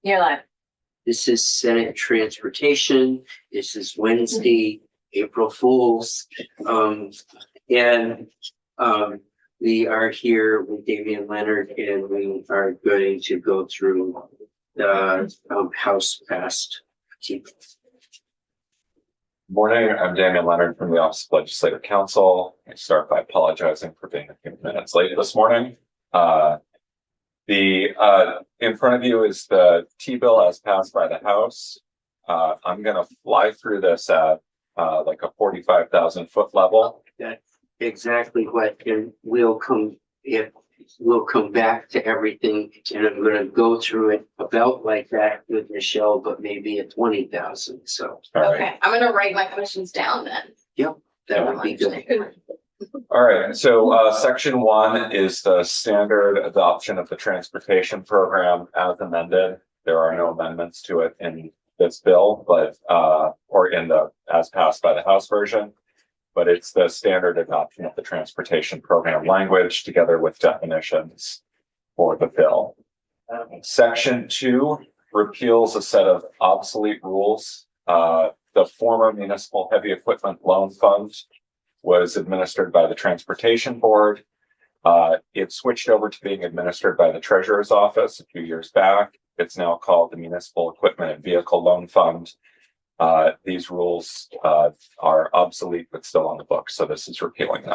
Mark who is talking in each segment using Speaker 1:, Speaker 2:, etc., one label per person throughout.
Speaker 1: You're live.
Speaker 2: This is Senate Transportation. This is Wednesday, April Fools. We are here with Damian Leonard, and we are going to go through the House passed.
Speaker 3: Morning, I'm Damian Leonard from the Office of Legislative Counsel. I start by apologizing for being a few minutes late this morning. In front of you is the T-bill as passed by the House. I'm going to fly through this at like a 45,000 foot level.
Speaker 2: That's exactly what, and we'll come back to everything, and I'm going to go through it about like that with Michelle, but maybe at 20,000. So,
Speaker 3: All right.
Speaker 1: Okay, I'm gonna write my questions down then.
Speaker 2: yep, that would be good.
Speaker 3: All right, so section 1 is the standard adoption of the transportation program as amended. There are no amendments to it in this bill, but or in the as passed by the House version, but it's the standard adoption of the transportation program language together with definitions for the bill. Section 2 repeals a set of obsolete rules. The former municipal heavy equipment loan fund was administered by the Transportation Board. It switched over to being administered by the Treasurer's Office a few years back. It's now called the Municipal Equipment and Vehicle Loan Fund. These rules are obsolete but still on the books, so this is repealing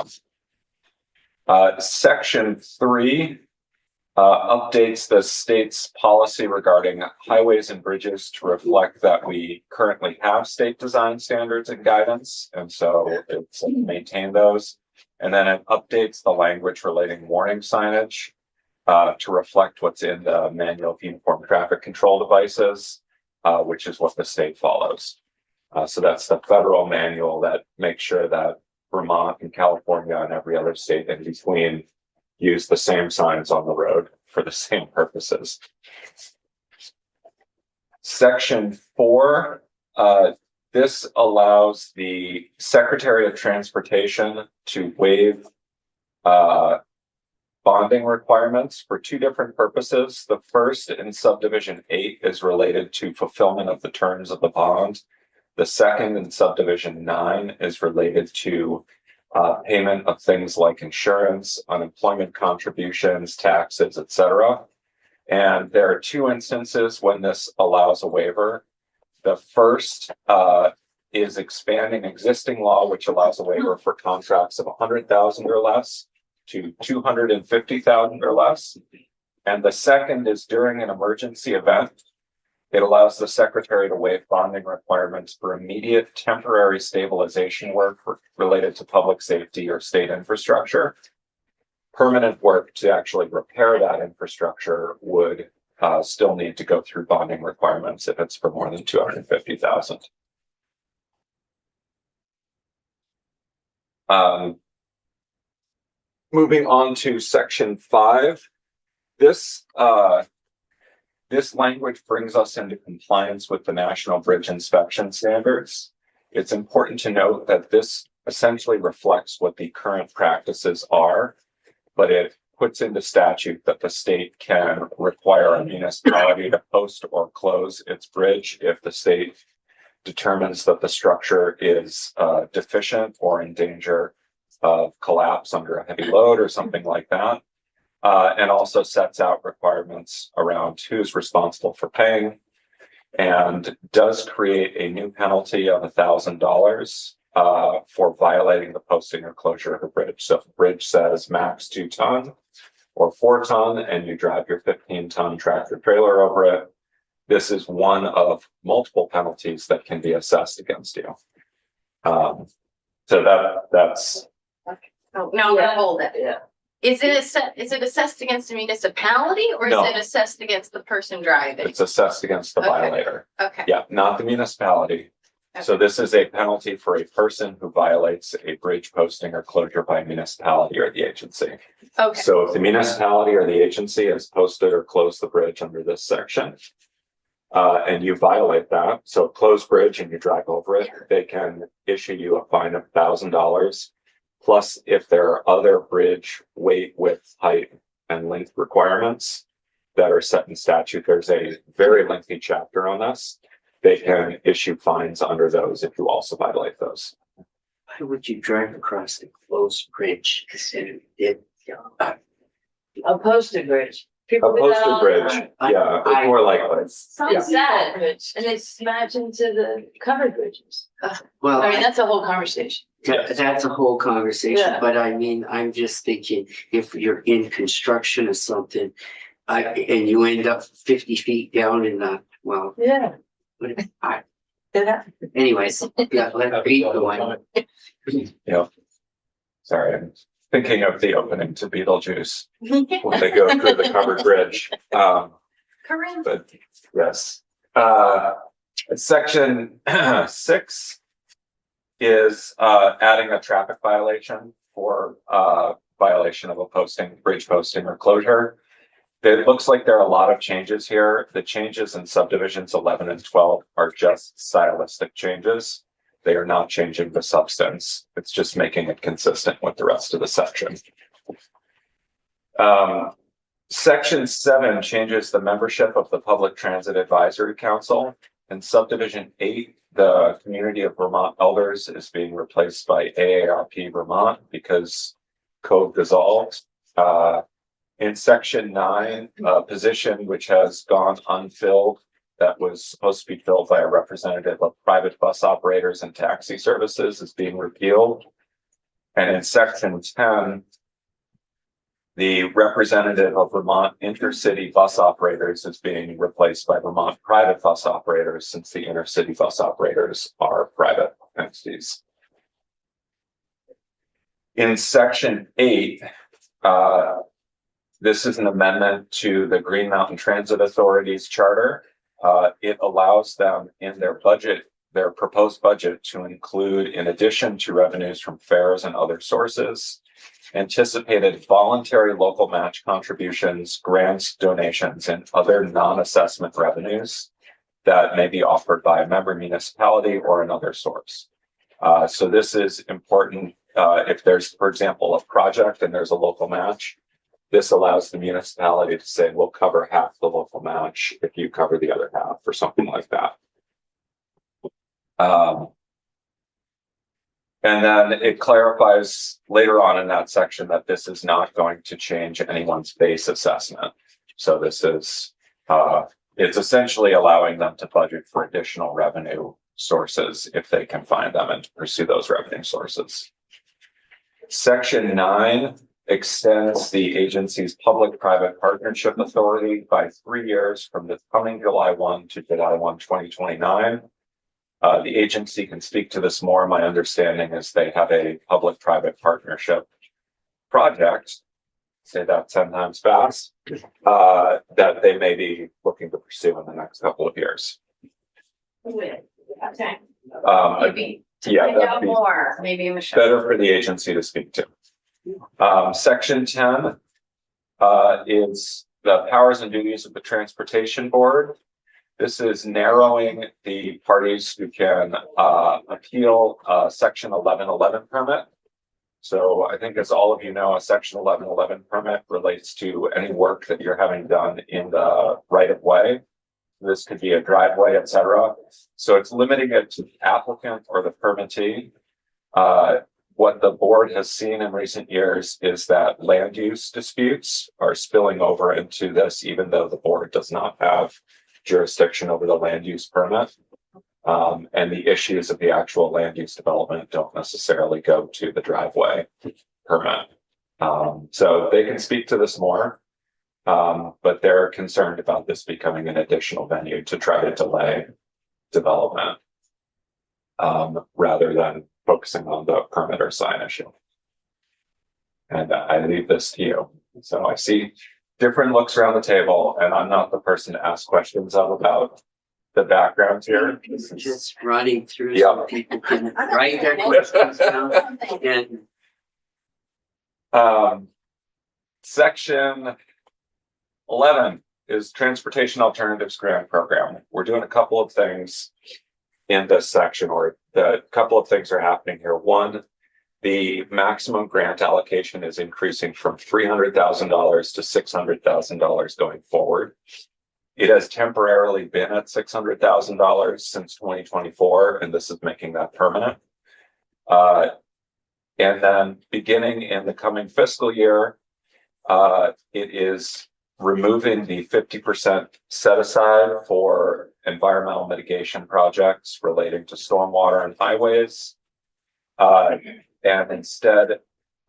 Speaker 3: them. Section 3 updates the state's policy regarding highways and bridges to reflect that we currently have state design standards and guidance, and so it's maintain those. And then it updates the language relating warning signage to reflect what's in the Manual of Uniform Traffic Control Devices, which is what the state follows. So that's the federal manual that makes sure that Vermont and California and every other state in between use the same signs on the road for the same purposes. Section 4, this allows the Secretary of Transportation to waive bonding requirements for two different purposes. The first, in subdivision 8, is related to fulfillment of the terms of the bond. The second, in subdivision 9, is related to payment of things like insurance, unemployment contributions, taxes, etc. And there are two instances when this allows a waiver. The first is expanding existing law, which allows a waiver for contracts of 100,000 or less to 250,000 or less. And the second is during an emergency event. It allows the Secretary to waive bonding requirements for immediate temporary stabilization work related to public safety or state infrastructure. Permanent work to actually repair that infrastructure would still need to go through bonding requirements if it's for more than 250,000. Moving on to section 5, this language brings us into compliance with the National Bridge Inspection Standards. It's important to note that this essentially reflects what the current practices are, but it puts into statute that the state can require a municipality to post or close its bridge if the state determines that the structure is deficient or in danger of collapse under a heavy load or something like that. And also sets out requirements around who's responsible for paying, and does create a new penalty of $1,000 for violating the posting or closure of a bridge. So if the bridge says max 2 ton or 4 ton and you drive your 15-ton tractor trailer over it, this is one of multiple penalties that can be assessed against you. So that's.
Speaker 1: Oh, no, I'm gonna hold it.
Speaker 2: Yeah.
Speaker 1: Is it assessed against the municipality or
Speaker 3: No.
Speaker 1: is it assessed against the person driving?
Speaker 3: It's assessed against the
Speaker 1: Okay.
Speaker 3: violator.
Speaker 1: Okay.
Speaker 3: Yeah, not the municipality. So this is a penalty for a person who violates a bridge posting or closure by municipality or the agency.
Speaker 1: Okay.
Speaker 3: So if the municipality or the agency has posted or closed the bridge under this section, and you violate that, so closed bridge and you drive over it, they can issue you a fine of $1,000. Plus, if there are other bridge weight, width, height, and length requirements, that are set in statute. There's a very lengthy chapter on this. They can issue fines under those if you also violate those.
Speaker 2: Why would you drive across the closed bridge?
Speaker 4: A posted bridge.
Speaker 3: A
Speaker 4: People
Speaker 3: posted
Speaker 4: without-
Speaker 3: bridge, yeah, it's more likely.
Speaker 4: It's sad, and it's smashed into the covered bridges.
Speaker 2: Well,
Speaker 4: I mean, that's a whole conversation.
Speaker 2: that's a whole conversation,
Speaker 4: Yeah.
Speaker 2: but I mean, I'm just thinking, if you're in construction or something, and you end up 50 feet down in the, well,
Speaker 4: Yeah.
Speaker 2: anyways, yeah, let's beat the one.
Speaker 3: Sorry, I'm thinking of the opening to Beetlejuice when they go through the covered bridge.
Speaker 4: Corinne.
Speaker 3: But yes, section 6 is adding a traffic violation for violation of a bridge posting or closure. It looks like there are a lot of changes here. The changes in subdivisions 11 and 12 are just stylistic changes. They are not changing the substance. It's just making it consistent with the rest of the section. Section 7 changes the membership of the Public Transit Advisory Council. In subdivision 8, the Community of Vermont Elders is being replaced by AARP Vermont because code dissolved. In section 9, a position which has gone unfilled that was supposed to be filled by a representative of private bus operators and taxi services is being repealed. And in section 10, the representative of Vermont intercity bus operators is being replaced by Vermont private bus operators, since the intercity bus operators are private entities. In section 8, this is an amendment to the Green Mountain Transit Authority's charter. It allows them in their budget, their proposed budget, to include, in addition to revenues from fares and other sources, anticipated voluntary local match contributions, grants, donations, and other non-assessment revenues that may be offered by a member municipality or another source. So this is important if there's, for example, a project and there's a local match. This allows the municipality to say, we'll cover half the local match if you cover the other half, or something like that. And then it clarifies later on in that section that this is not going to change anyone's base assessment. So this is, it's essentially allowing them to budget for additional revenue sources if they can find them and pursue those revenue sources. Section 9 extends the agency's public-private partnership authority by 3 years from the coming July 1 to July 1, 2029. The agency can speak to this more. My understanding is they have a public-private partnership project, say that 10 times fast, that they may be looking to pursue in the next couple of years.
Speaker 1: Okay.
Speaker 4: Maybe to
Speaker 3: Yeah,
Speaker 4: find
Speaker 3: that'd
Speaker 4: out
Speaker 3: be
Speaker 4: more, maybe Michelle.
Speaker 3: better for the agency to speak to. Section 10 is the powers and duties of the Transportation Board. This is narrowing the parties who can appeal Section 1111 permit. So I think, as all of you know, a Section 1111 permit relates to any work that you're having done in the right of way. This could be a driveway, etc. So it's limiting it to the applicant or the permittee. What the board has seen in recent years is that land use disputes are spilling over into this, even though the board does not have jurisdiction over the land use permit. And the issues of the actual land use development don't necessarily go to the driveway permit. So they can speak to this more, but they're concerned about this becoming an additional venue to try to delay development, rather than focusing on the permit or sign issue. And I leave this to you. So I see different looks around the table, and I'm not the person to ask questions of about the background here. This is
Speaker 2: Just running through
Speaker 3: Yeah.
Speaker 2: so people can write their questions down. And
Speaker 3: section 11 is Transportation Alternatives Grant Program. We're doing a couple of things in this section, or the couple of things are happening here. One, the maximum grant allocation is increasing from $300,000 to $600,000 going forward. It has temporarily been at $600,000 since 2024, and this is making that permanent. And then beginning in the coming fiscal year, it is removing the 50% set aside for environmental mitigation projects relating to stormwater and highways. And instead,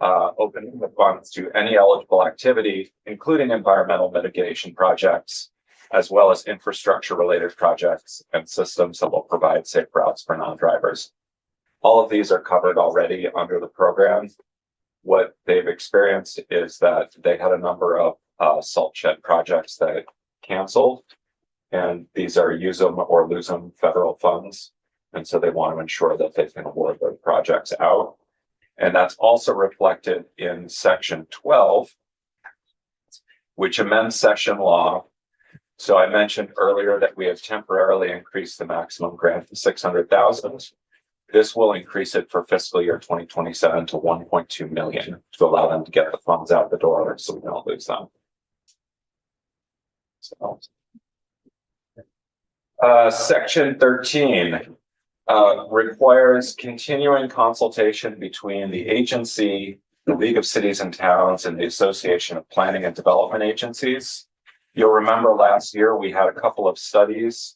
Speaker 3: opening the funds to any eligible activity, including environmental mitigation projects, as well as infrastructure related projects and systems that will provide safe routes for non-drivers. All of these are covered already under the program. What they've experienced is that they had a number of salt shed projects that canceled, and these are use them or lose them federal funds. And so they want to ensure that they can award those projects out. And that's also reflected in section 12, which amends session law. So I mentioned earlier that we have temporarily increased the maximum grant to $600,000. This will increase it for fiscal year 2027 to 1.2 million to allow them to get the funds out the door so we don't lose them. So, section 13 requires continuing consultation between the agency, the League of Cities and Towns, and the Association of Planning and Development Agencies. You'll remember last year we had a couple of studies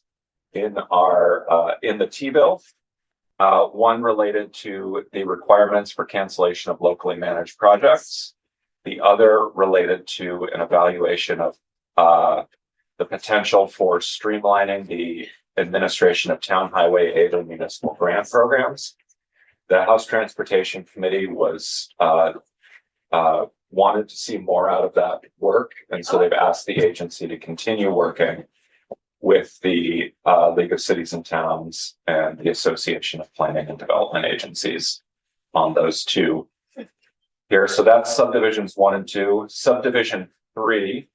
Speaker 3: in our in the T-bill. One related to the requirements for cancellation of locally managed projects. The other related to an evaluation of the potential for streamlining the administration of town highway aid and municipal grant programs. The House Transportation Committee was wanted to see more out of that work, and so they've asked the agency to continue working with the League of Cities and Towns and the Association of Planning and Development Agencies on those two here. So that's subdivisions 1 and 2. Subdivision 3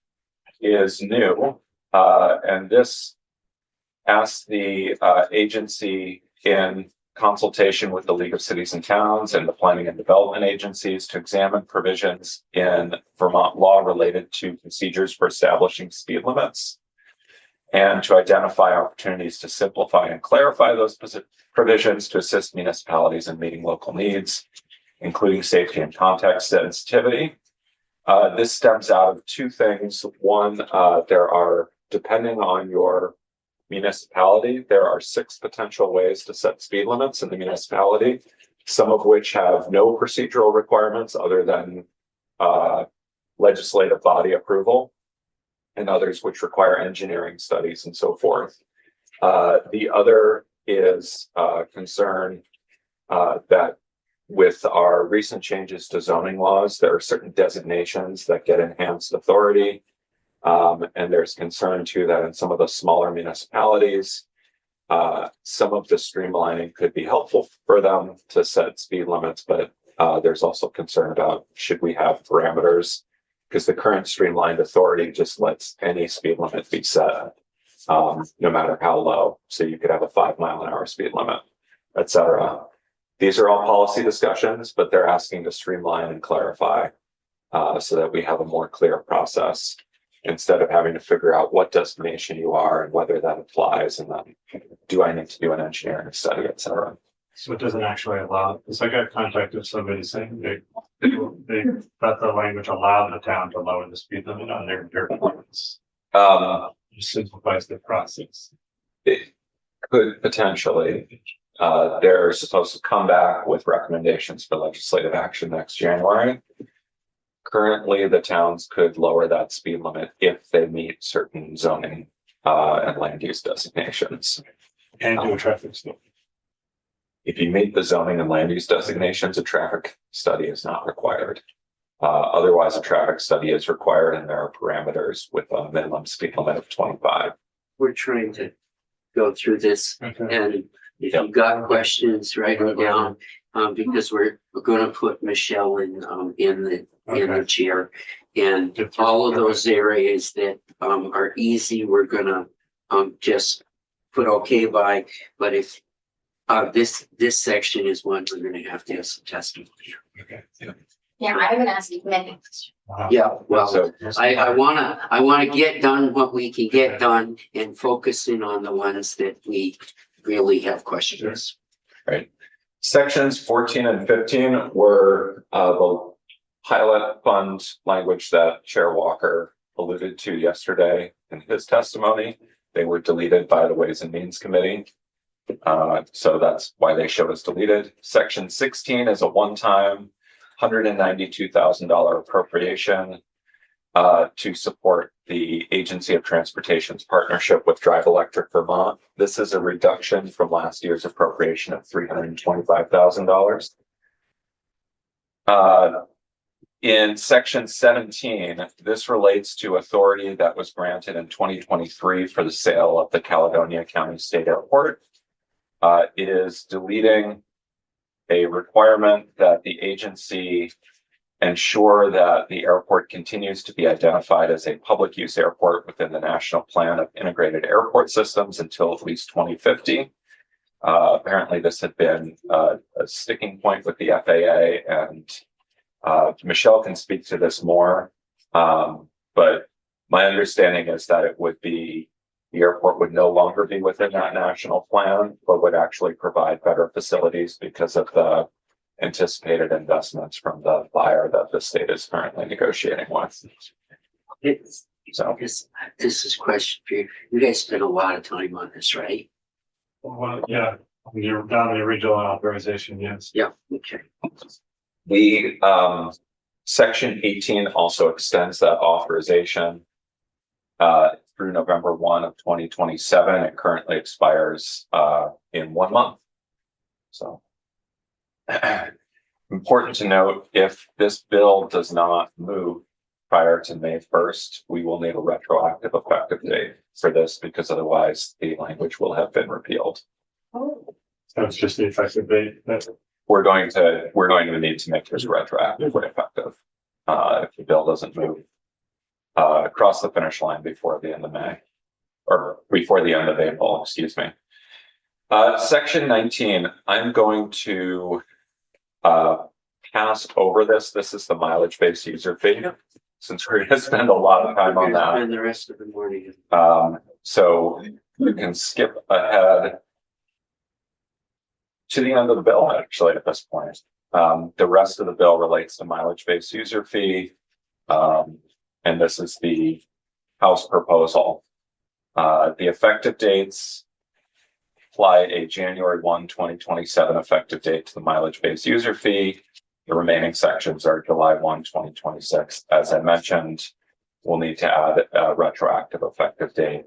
Speaker 3: is new, and this asks the agency in consultation with the League of Cities and Towns and the Planning and Development Agencies to examine provisions in Vermont law related to procedures for establishing speed limits, and to identify opportunities to simplify and clarify those provisions to assist municipalities in meeting local needs, including safety and context sensitivity. This stems out of two things. One, there are, depending on your municipality, there are 6 potential ways to set speed limits in the municipality, some of which have no procedural requirements other than legislative body approval, and others which require engineering studies and so forth. The other is concern that with our recent changes to zoning laws, there are certain designations that get enhanced authority. And there's concern too that in some of the smaller municipalities, some of the streamlining could be helpful for them to set speed limits, but there's also concern about should we have parameters, because the current streamlined authority just lets any speed limit be set, no matter how low. So you could have a 5-mile-an-hour speed limit, etc. These are all policy discussions, but they're asking to streamline and clarify so that we have a more clear process, instead of having to figure out what destination you are and whether that applies, and then do I need to do an engineering study, etc.
Speaker 5: So it doesn't actually allow, because I got contacted somebody saying they thought the language allowed the town to lower the speed limit on their plans. It simplifies the process.
Speaker 3: It could potentially. They're supposed to come back with recommendations for legislative action next January. Currently, the towns could lower that speed limit if they meet certain zoning and land use designations.
Speaker 5: And do a traffic study.
Speaker 3: If you meet the zoning and land use designations, a traffic study is not required. Otherwise, a traffic study is required, and there are parameters with a minimum speed limit of 25.
Speaker 2: We're trying to go through this,
Speaker 5: Okay.
Speaker 2: and if you've got questions, write them down, because we're gonna put Michelle in the chair. And all of those areas that are easy, we're gonna just put okay by, but if this section is one we're gonna have to have some testimony.
Speaker 5: Okay.
Speaker 1: Yeah, I haven't asked you many questions.
Speaker 2: Yeah, well,
Speaker 3: So
Speaker 2: I wanna get done what we can get done and focus in on the ones that we really have questions.
Speaker 3: sections 14 and 15 were the pilot fund language that Chair Walker alluded to yesterday in his testimony. They were deleted by the Ways and Means Committee. So that's why they showed as deleted. Section 16 is a one-time $192,000 appropriation to support the Agency of Transportation's partnership with Drive Electric Vermont. This is a reduction from last year's appropriation of $325,000. In section 17, this relates to authority that was granted in 2023 for the sale of the Caledonia County State Airport. It is deleting a requirement that the agency ensure that the airport continues to be identified as a public use airport within the National Plan of Integrated Airport Systems until at least 2050. Apparently, this had been a sticking point with the FAA, and Michelle can speak to this more. But my understanding is that it would be the airport would no longer be within that national plan, but would actually provide better facilities because of the anticipated investments from the buyer that the state is currently negotiating with.
Speaker 2: It's,
Speaker 3: So
Speaker 2: this is a question for you. You guys spent a lot of time on this, right?
Speaker 5: Well, yeah, when you're down the original authorization, yes.
Speaker 2: Yeah, okay.
Speaker 3: the section 18 also extends that authorization through November 1 of 2027. It currently expires in 1 month. So important to note, if this bill does not move prior to May 1st, we will need a retroactive effective date for this, because otherwise the language will have been repealed.
Speaker 1: Oh,
Speaker 5: So it's just the effective date.
Speaker 3: We're going to need to make this retroactively effective if the bill doesn't move across the finish line before the end of May, or before the end of April, excuse me. Section 19, I'm going to pass over this. This is the mileage-based user fee, since we're going to spend a lot of time on that.
Speaker 2: And the rest of the morning.
Speaker 3: So you can skip ahead to the end of the bill, actually, at this point. The rest of the bill relates to mileage-based user fee. And this is the House proposal. The effective dates apply a January 1, 2027 effective date to the mileage-based user fee. The remaining sections are July 1, 2026. As I mentioned, we'll need to add a retroactive effective date,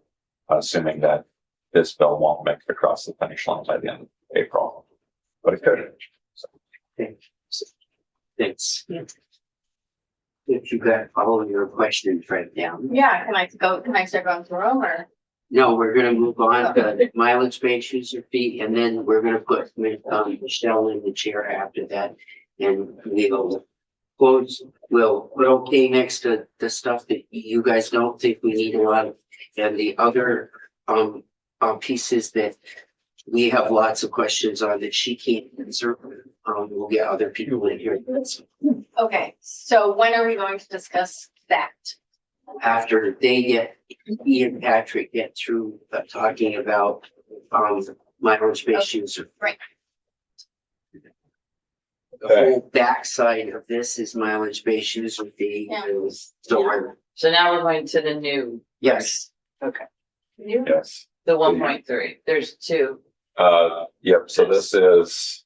Speaker 3: assuming that this bill won't make it across the finish line by the end of April. But it could. So,
Speaker 2: Thanks. If you got all of your questions right down.
Speaker 1: yeah, can I start going through them or?
Speaker 2: No, we're gonna move on to mileage-based user fee, and then we're gonna put Michelle in the chair after that. And we'll close, we'll put okay next to the stuff that you guys don't think we need a lot of. And the other pieces that we have lots of questions on that she can't answer, we'll get other people in here.
Speaker 1: Okay, so when are we going to discuss that?
Speaker 2: After they get, Ian and Patrick get through talking about mileage-based user.
Speaker 1: Right.
Speaker 2: The whole backside of this is mileage-based user fee.
Speaker 1: Yeah.
Speaker 2: So,
Speaker 4: So now we're going to the new,
Speaker 2: yes,
Speaker 3: yes.
Speaker 4: the 1.3. There's two.
Speaker 3: Yep, so this is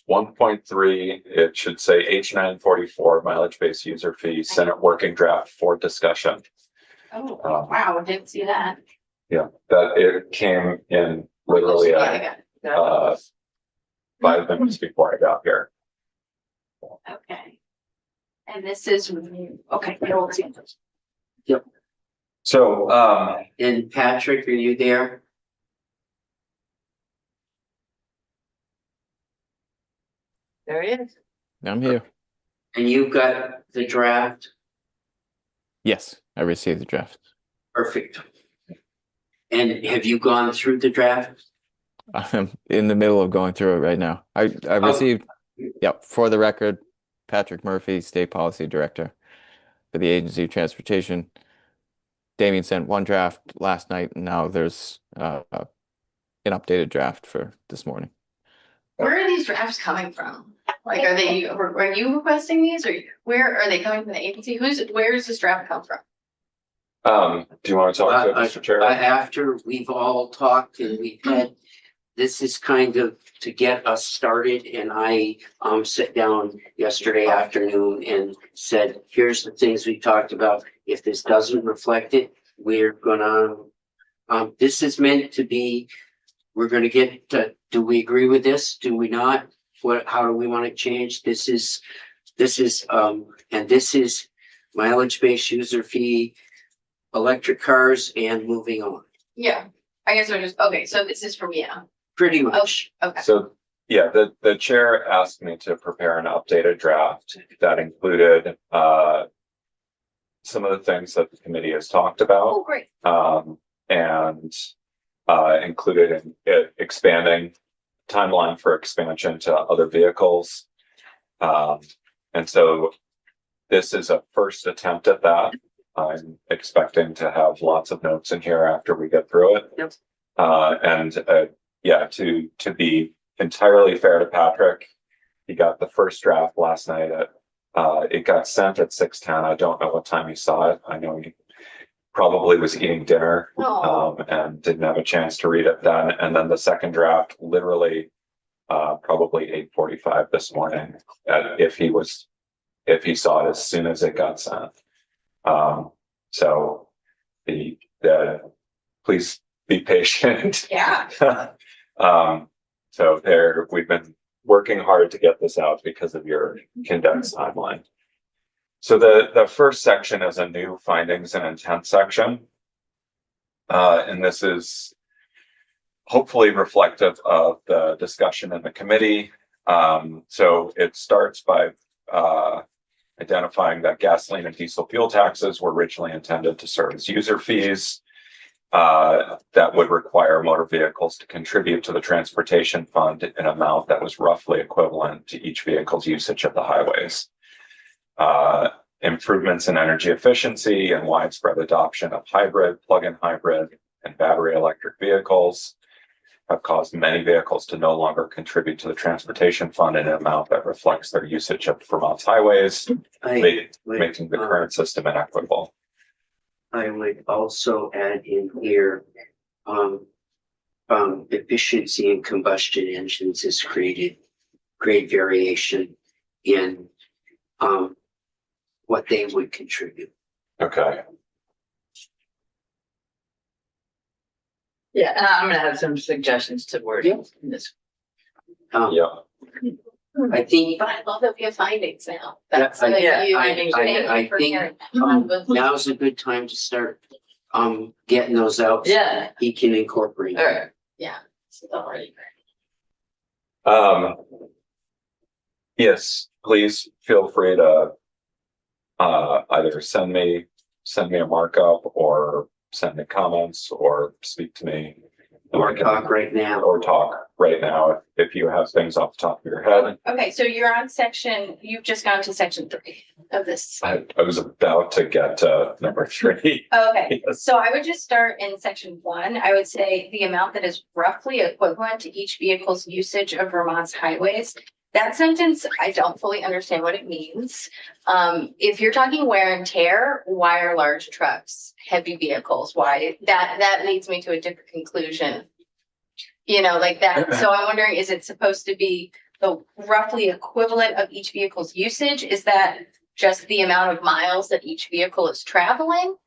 Speaker 3: 1.3. It should say H944 mileage-based user fee, Senate working draft for discussion.
Speaker 1: Oh, wow, I didn't see that.
Speaker 3: Yeah, that it came in literally
Speaker 1: Yeah, I got it.
Speaker 3: 5 minutes before I got here.
Speaker 1: Okay. And this is, okay, we'll see.
Speaker 3: So,
Speaker 2: and Patrick, are you there?
Speaker 4: There it is.
Speaker 6: I'm here.
Speaker 2: And you've got the draft?
Speaker 6: Yes, I received the draft.
Speaker 2: Perfect. And have you gone through the draft?
Speaker 6: I'm in the middle of going through it right now. I received, yep, for the record, Patrick Murphy, State Policy Director for the Agency of Transportation. Damien sent one draft last night, and now there's an updated draft for this morning.
Speaker 1: Where are these drafts coming from? Like, are you requesting these, or where are they coming from the agency? Where does this draft come from?
Speaker 3: Do you want to talk to Mr. Chair?
Speaker 2: After we've all talked and we've had, this is kind of to get us started, and I sat down yesterday afternoon and said, here's the things we talked about. If this doesn't reflect it, we're gonna, this is meant to be, we're gonna get to, do we agree with this? Do we not? How do we want to change? This is mileage-based user fee, electric cars, and moving on.
Speaker 1: Yeah, I guess we're just, okay, so this is from, yeah,
Speaker 2: Pretty much.
Speaker 1: okay.
Speaker 3: So, yeah, the chair asked me to prepare an updated draft that included some of the things that the committee has talked about.
Speaker 1: Oh, great.
Speaker 3: And included in expanding timeline for expansion to other vehicles. And so this is a first attempt at that. I'm expecting to have lots of notes in here after we get through it.
Speaker 2: Yep.
Speaker 3: Yeah, to be entirely fair to Patrick, he got the first draft last night at it got sent at 6:10. I don't know what time he saw it. I know he probably was eating dinner and didn't have a chance to read it then. And then the second draft, literally probably 8:45 this morning, if he saw it as soon as it got sent. So please be patient.
Speaker 1: Yeah.
Speaker 3: So we've been working hard to get this out because of your condensed timeline. So the first section is a new findings and intent section. And this is hopefully reflective of the discussion in the committee. So it starts by identifying that gasoline and diesel fuel taxes were originally intended to serve as user fees that would require motor vehicles to contribute to the transportation fund in an amount that was roughly equivalent to each vehicle's usage of the highways. Improvements in energy efficiency and widespread adoption of hybrid, plug-in hybrid, and battery electric vehicles have caused many vehicles to no longer contribute to the transportation fund in an amount that reflects their usage of Vermont's highways, making the current system inequitable.
Speaker 2: I would also add in here, efficiency in combustion engines has created great variation in what they would contribute.
Speaker 3: Okay.
Speaker 4: Yeah, and I'm gonna have some suggestions to wording in this.
Speaker 3: Yeah.
Speaker 2: I think
Speaker 1: But I love that we have findings now.
Speaker 2: Yeah,
Speaker 1: That's like
Speaker 4: yeah,
Speaker 1: you.
Speaker 4: findings.
Speaker 2: I think now's a good time to start getting those out.
Speaker 4: Yeah,
Speaker 2: He can incorporate.
Speaker 4: all right.
Speaker 1: Yeah. This is already
Speaker 3: Yes, please feel free to either send me a markup or send me comments or speak to me.
Speaker 2: Or talk right now.
Speaker 3: Or talk right now if you have things off the top of your head.
Speaker 1: Okay, so you're on you've just gone to section 3 of this.
Speaker 3: I was about to get to number 3.
Speaker 1: Okay,
Speaker 3: Yes.
Speaker 1: so I would just start in section 1. I would say the amount that is roughly equivalent to each vehicle's usage of Vermont's highways. That sentence, I don't fully understand what it means. If you're talking wear and tear, why are large trucks, heavy vehicles? Why? That leads me to a different conclusion. You know, like that. So I'm wondering, is it supposed to be the roughly equivalent of each vehicle's usage? Is that just the amount of miles that each vehicle is traveling?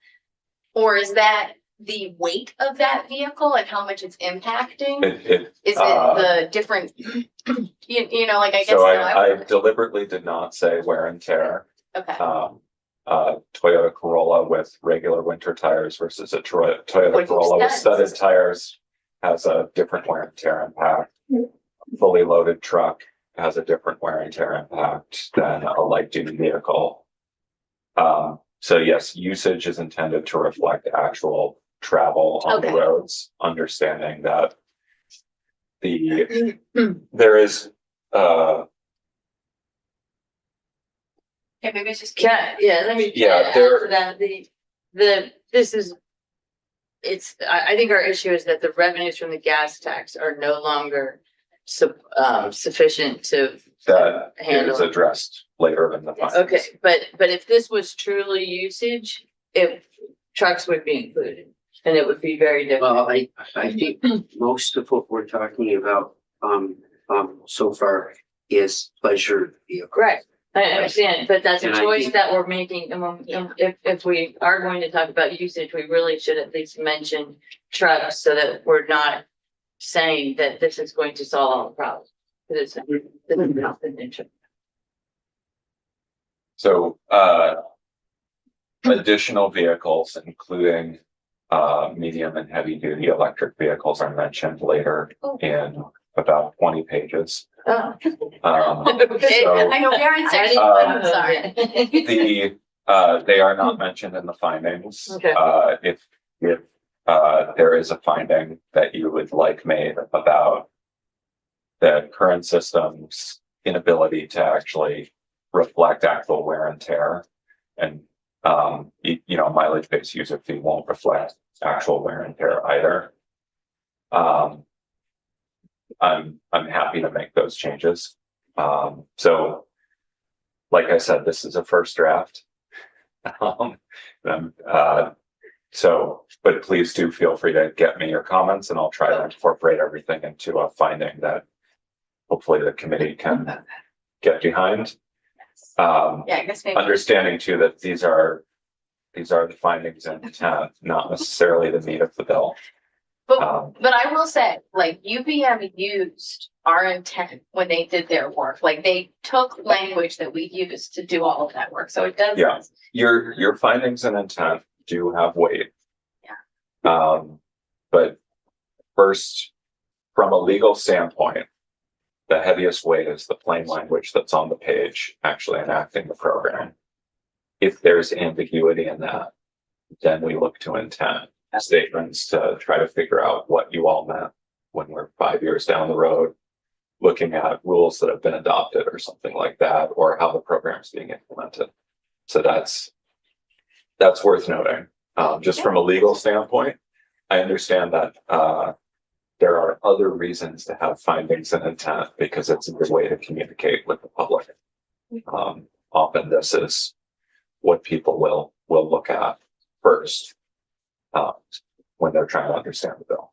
Speaker 1: Or is that the weight of that vehicle and how much it's impacting? Is it the different, you know, like I guess.
Speaker 3: So I deliberately did not say wear and tear.
Speaker 1: Okay,
Speaker 3: Toyota Corolla with regular winter tires versus a Toyota
Speaker 1: With
Speaker 3: Corolla with
Speaker 1: studs.
Speaker 3: studded tires has a different wear and tear impact. Fully loaded truck has a different wear and tear impact than a light duty vehicle. So yes, usage is intended to reflect actual travel on the
Speaker 1: Okay.
Speaker 3: roads, understanding that there is,
Speaker 1: Okay, maybe it's just.
Speaker 4: Let me.
Speaker 3: Yeah,
Speaker 4: add to that, I think our issue is that the revenues from the gas tax are no longer sufficient to
Speaker 3: that is
Speaker 4: handle.
Speaker 3: addressed later in the findings.
Speaker 4: Okay, but if this was truly usage, if trucks would be included, and it would be very different.
Speaker 2: Well, I think most of what we're talking about, so far is pleasure vehicles.
Speaker 4: Right, I understand, but that's a
Speaker 2: And I
Speaker 4: choice
Speaker 2: think-
Speaker 4: that we're making, and if we are going to talk about usage, we really should at least mention trucks, so that we're not saying that this is going to solve all the problems. Because this is not the nature.
Speaker 3: So, additional vehicles, including, medium and heavy duty electric vehicles are mentioned later in about 20 pages.
Speaker 4: Oh.
Speaker 1: Okay,
Speaker 3: So-
Speaker 1: I know we are in section
Speaker 3: Um,
Speaker 1: one, I'm sorry.
Speaker 3: They are not mentioned in the findings.
Speaker 4: Okay.
Speaker 3: If there is a finding that you would like made about the current system's inability to actually reflect actual wear and tear, and mileage-based user fee won't reflect actual wear and tear either. I'm happy to make those changes. So like I said, this is a first draft. But please do feel free to get me your comments, and I'll try to incorporate everything into a finding that hopefully the committee can get behind.
Speaker 1: Yeah, I guess maybe.
Speaker 3: Understanding too that these are the findings and intent, not necessarily the meat of the bill.
Speaker 1: But I will say, like, UPM used our intent when they did their work. Like, they took language that we used to do all of that work. So it does.
Speaker 3: Yeah. Your findings and intent do have weight.
Speaker 1: Yeah.
Speaker 3: But first, from a legal standpoint, the heaviest weight is the plain language that's on the page actually enacting the program. If there's ambiguity in that, then we look to intent statements to try to figure out what you all meant when we're 5 years down the road, looking at rules that have been adopted or something like that, or how the program is being implemented. So that's worth noting. Just from a legal standpoint, I understand that there are other reasons to have findings and intent because it's a good way to communicate with the public. Often this is what people will look at first when they're trying to understand the bill.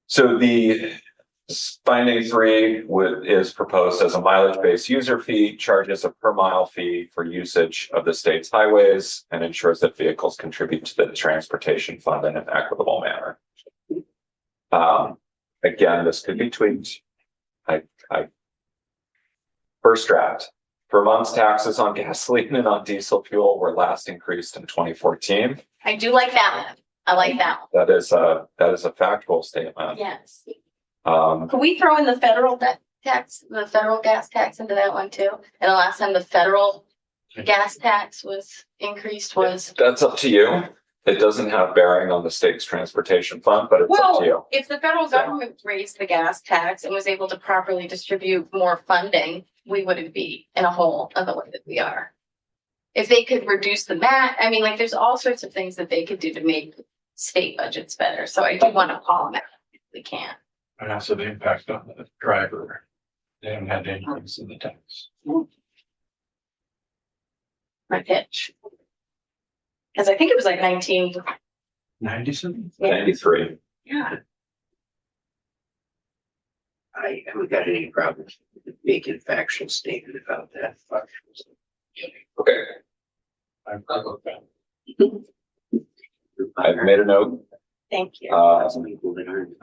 Speaker 3: So the finding 3 is proposed as a mileage-based user fee, charges a per mile fee for usage of the state's highways, and ensures that vehicles contribute to the transportation fund in an equitable manner. Again, this could be tweaked. First draft. Vermont's taxes on gasoline and on diesel fuel were last increased in 2014.
Speaker 1: I do like that one. I like that one.
Speaker 3: That is a factual statement.
Speaker 1: Yes.
Speaker 3: Um,
Speaker 1: Can we throw in the federal tax, the federal gas tax into that one too? And the last time the federal gas tax was increased was.
Speaker 3: That's up to you. It doesn't have bearing on the state's transportation fund, but it's up to you.
Speaker 1: Well, if the federal government raised the gas tax and was able to properly distribute more funding, we wouldn't be in a hole in the way that we are. If they could reduce the MAT, I mean, like, there's all sorts of things that they could do to make state budgets better. So I do want to call them out if we can.
Speaker 5: And also the impact on the driver. They haven't had any increase in the tax.
Speaker 1: My pitch. Because I think it was like 19.
Speaker 5: 90-something?
Speaker 3: 93.
Speaker 1: Yeah.
Speaker 2: I haven't got any problems making a factual statement about that.
Speaker 3: Okay,
Speaker 5: I'm with that.
Speaker 3: I've made a note.
Speaker 1: Thank you.
Speaker 2: Some people that aren't.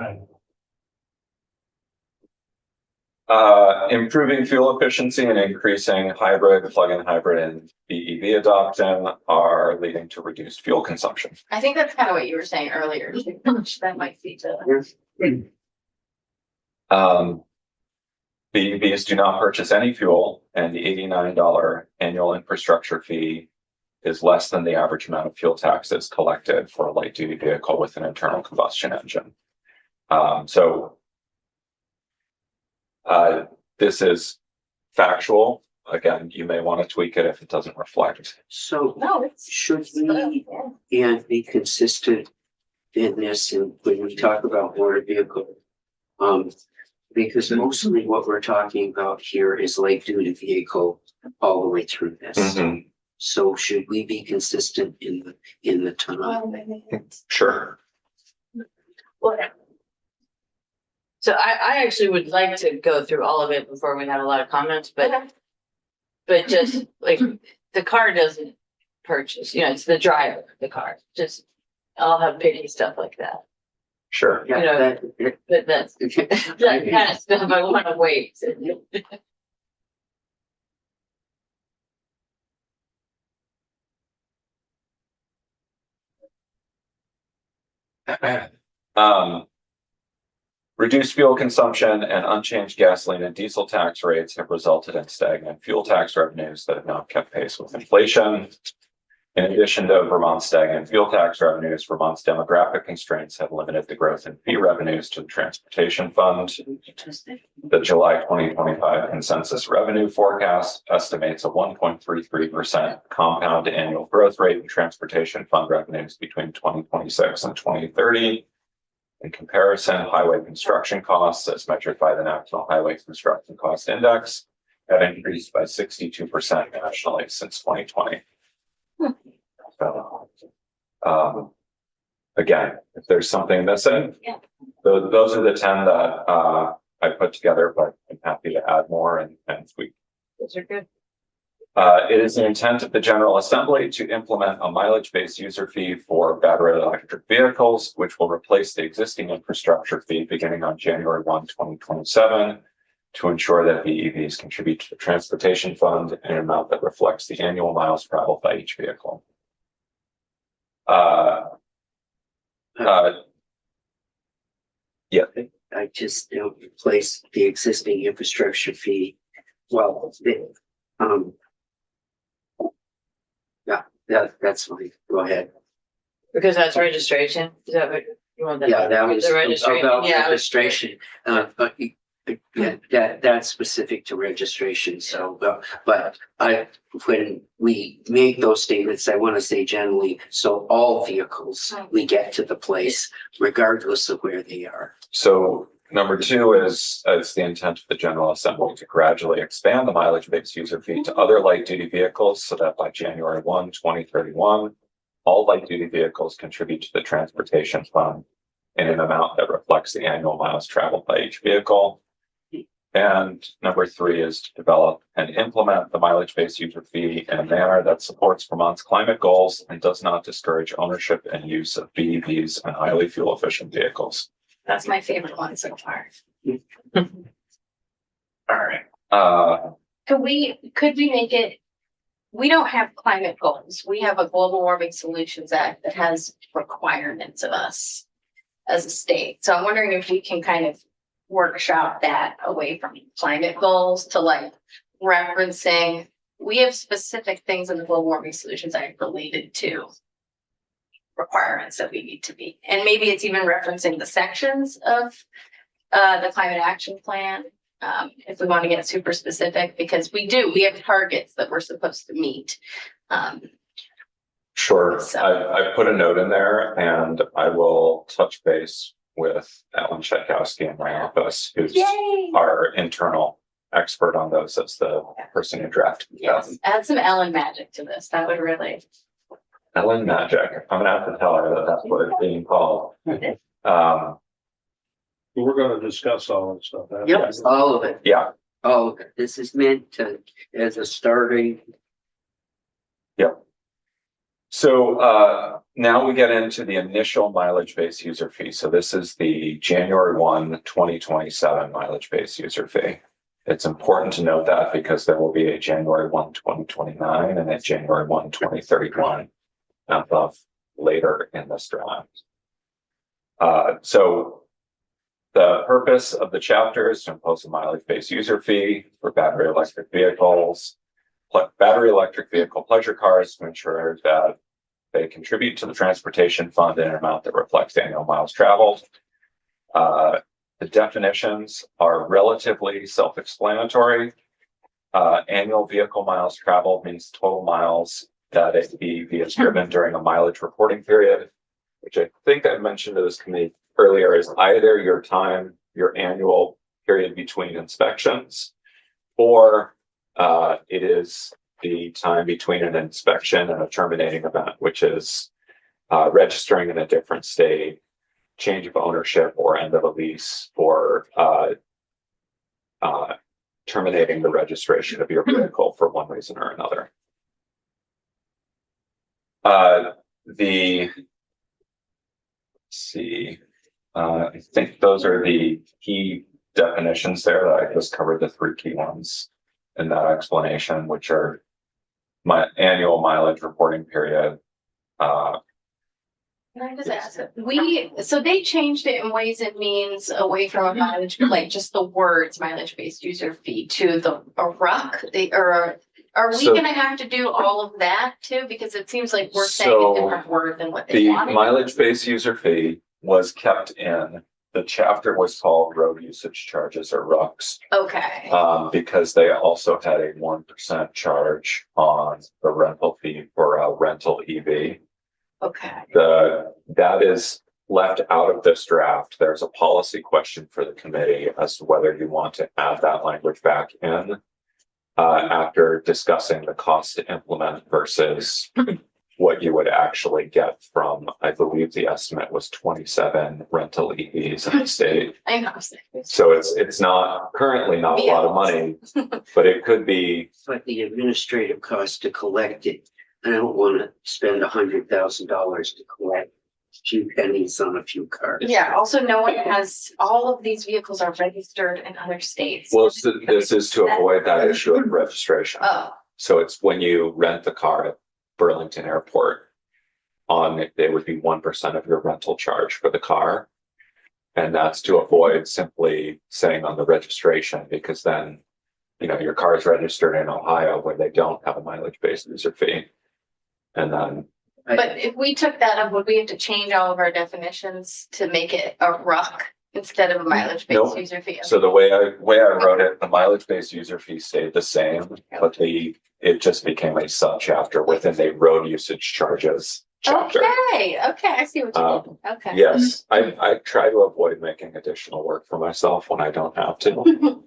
Speaker 3: Improving fuel efficiency and increasing hybrid, plug-in hybrid and BEV adoption are leading to reduced fuel consumption.
Speaker 1: I think that's kind of what you were saying earlier. That might be the.
Speaker 3: BEVs do not purchase any fuel, and the $89 annual infrastructure fee is less than the average amount of fuel taxes collected for a light duty vehicle with an internal combustion engine. This is factual. Again, you may want to tweak it if it doesn't reflect.
Speaker 2: So
Speaker 1: No, it's.
Speaker 2: should we and be consistent in this and when we talk about motor vehicle? Because mostly what we're talking about here is light duty vehicle all the way through this.
Speaker 3: Mhm.
Speaker 2: So should we be consistent in the term?
Speaker 3: Sure.
Speaker 1: Whatever.
Speaker 4: So I actually would like to go through all of it before we have a lot of comments, but just like the car doesn't purchase, it's the driver of the car. Just, I'll have picky stuff like that.
Speaker 3: Sure.
Speaker 2: Yeah,
Speaker 4: You know,
Speaker 2: that-
Speaker 4: But that's that kind of stuff I want to wait.
Speaker 3: Reduced fuel consumption and unchanged gasoline and diesel tax rates have resulted in stagnant fuel tax revenues that have not kept pace with inflation. In addition to Vermont's stagnant fuel tax revenues, Vermont's demographic constraints have limited the growth in fee revenues to the transportation fund. The July 2025 consensus revenue forecast estimates a 1.33% compound annual growth rate in transportation fund revenues between 2026 and 2030. In comparison, highway construction costs, as measured by the National Highway Construction Cost Index, have increased by 62% nationally since 2020. So, again, if there's something missing,
Speaker 1: Yeah.
Speaker 3: those are the 10 that I put together, but I'm happy to add more and tweak.
Speaker 4: Those are good.
Speaker 3: It is the intent of the General Assembly to implement a mileage-based user fee for battery electric vehicles, which will replace the existing infrastructure fee beginning on January 1, 2027, to ensure that BEVs contribute to the transportation fund in an amount that reflects the annual miles traveled by each vehicle. Yeah.
Speaker 2: I just replace the existing infrastructure fee. Well, yeah, that's fine. Go ahead.
Speaker 4: Because that's registration. Is that what you want?
Speaker 2: Yeah, that was
Speaker 4: The registration.
Speaker 2: about
Speaker 4: Yeah.
Speaker 2: registration, but that's specific to registration, so, but when we make those statements, I want to say generally, so all vehicles, we get to the place regardless of where they are.
Speaker 3: So number 2 is it's the intent of the General Assembly to gradually expand the mileage-based user fee to other light-duty vehicles so that by January 1, 2031, all light-duty vehicles contribute to the transportation fund in an amount that reflects the annual miles traveled by each vehicle. And number 3 is to develop and implement the mileage-based user fee in a manner that supports Vermont's climate goals and does not discourage ownership and use of BEVs and highly fuel-efficient vehicles.
Speaker 1: That's my favorite one so far.
Speaker 3: All right.
Speaker 1: Could we make it, we don't have climate goals. We have a Global Warming Solutions Act that has requirements of us as a state. So I'm wondering if we can kind of workshop that away from climate goals to like referencing, we have specific things in the Global Warming Solutions Act related to requirements that we need to meet. And maybe it's even referencing the sections of the climate action plan. If we want to get super specific, because we have targets that we're supposed to meet.
Speaker 3: Sure.
Speaker 1: So-
Speaker 3: I put a note in there and I will touch base with Alan Chetkowski in my office, who's
Speaker 1: Yay!
Speaker 3: our internal expert on those as the person who drafted.
Speaker 1: Yes, add some Ellen magic to this. That would really.
Speaker 3: Ellen Magic. I'm gonna have to tell her that that's what it's being called.
Speaker 5: We're gonna discuss all that stuff.
Speaker 2: Yep, all of it.
Speaker 3: Yeah,
Speaker 2: All of it. This is meant to, as a starting.
Speaker 3: so now we get into the initial mileage-based user fee. So this is the January 1, 2027 mileage-based user fee. It's important to note that because there will be a January 1, 2029 and a January 1, 2031 above later in this draft. So the purpose of the chapter is to impose a mileage-based user fee for battery electric vehicles. battery electric vehicle pleasure cars to ensure that they contribute to the transportation fund in an amount that reflects annual miles traveled. The definitions are relatively self-explanatory. Annual vehicle miles traveled means total miles that a EV is driven during a mileage reporting period, which I think I mentioned to this committee earlier, is either your annual period between inspections, or it is the time between an inspection and a terminating event, which is registering in a different state, change of ownership or end of a lease, or terminating the registration of your vehicle for one reason or another. I think those are the key definitions there. That I just covered the three key ones in that explanation, which are my annual mileage reporting period.
Speaker 1: Can I just ask, so they changed it in ways and means away from a mileage, like just the words mileage-based user fee to a RUC, are we
Speaker 3: So-
Speaker 1: gonna have to do all of that too? Because it seems like we're saying
Speaker 3: So,
Speaker 1: a different word than what they
Speaker 3: The
Speaker 1: wanted.
Speaker 3: mileage-based user fee was kept in. The chapter was called road usage charges, or RUCs,
Speaker 1: Okay,
Speaker 3: because they also had a 1% charge on the rental fee for a rental EV.
Speaker 1: okay.
Speaker 3: That is left out of this draft. There's a policy question for the committee as to whether you want to add that language back in after discussing the cost to implement versus what you would actually get from, I believe the estimate was 27 rental EVs in the state.
Speaker 1: I know.
Speaker 3: So it's not currently not a lot of money, but it could be.
Speaker 2: But the administrative cost to collect it, I don't want to spend $100,000 to collect a few pennies on a few cars.
Speaker 1: Yeah, also no one has, all of these vehicles are registered in other states.
Speaker 3: Well, this is to avoid that issue of registration.
Speaker 1: Oh,
Speaker 3: So it's when you rent the car at Burlington Airport, they would be 1% of your rental charge for the car. And that's to avoid simply saying on the registration, because then, your car is registered in Ohio where they don't have a mileage-based user fee. And then,
Speaker 1: but if we took that up, would we have to change all of our definitions to make it a RUC instead of a mileage-based
Speaker 3: Nope.
Speaker 1: user fee?
Speaker 3: so the way I wrote it, the mileage-based user fee stayed the same, but it just became a subchapter within the road usage charges chapter.
Speaker 1: Okay, I see what you did. Okay.
Speaker 3: Yes, I try to avoid making additional work for myself when I don't have to.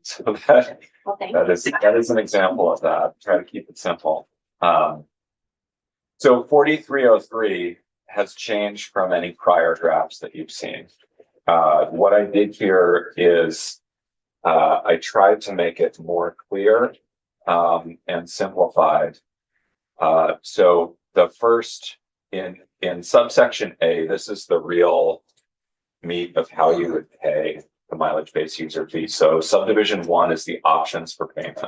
Speaker 3: So
Speaker 1: Well, thank
Speaker 3: that is an example of that. Try to keep it simple. So 4303 has changed from any prior drafts that you've seen. What I did here is I tried to make it more clear and simplified. So the first in subsection A, this is the real meat of how you would pay the mileage-based user fee. So subdivision 1 is the options for payment.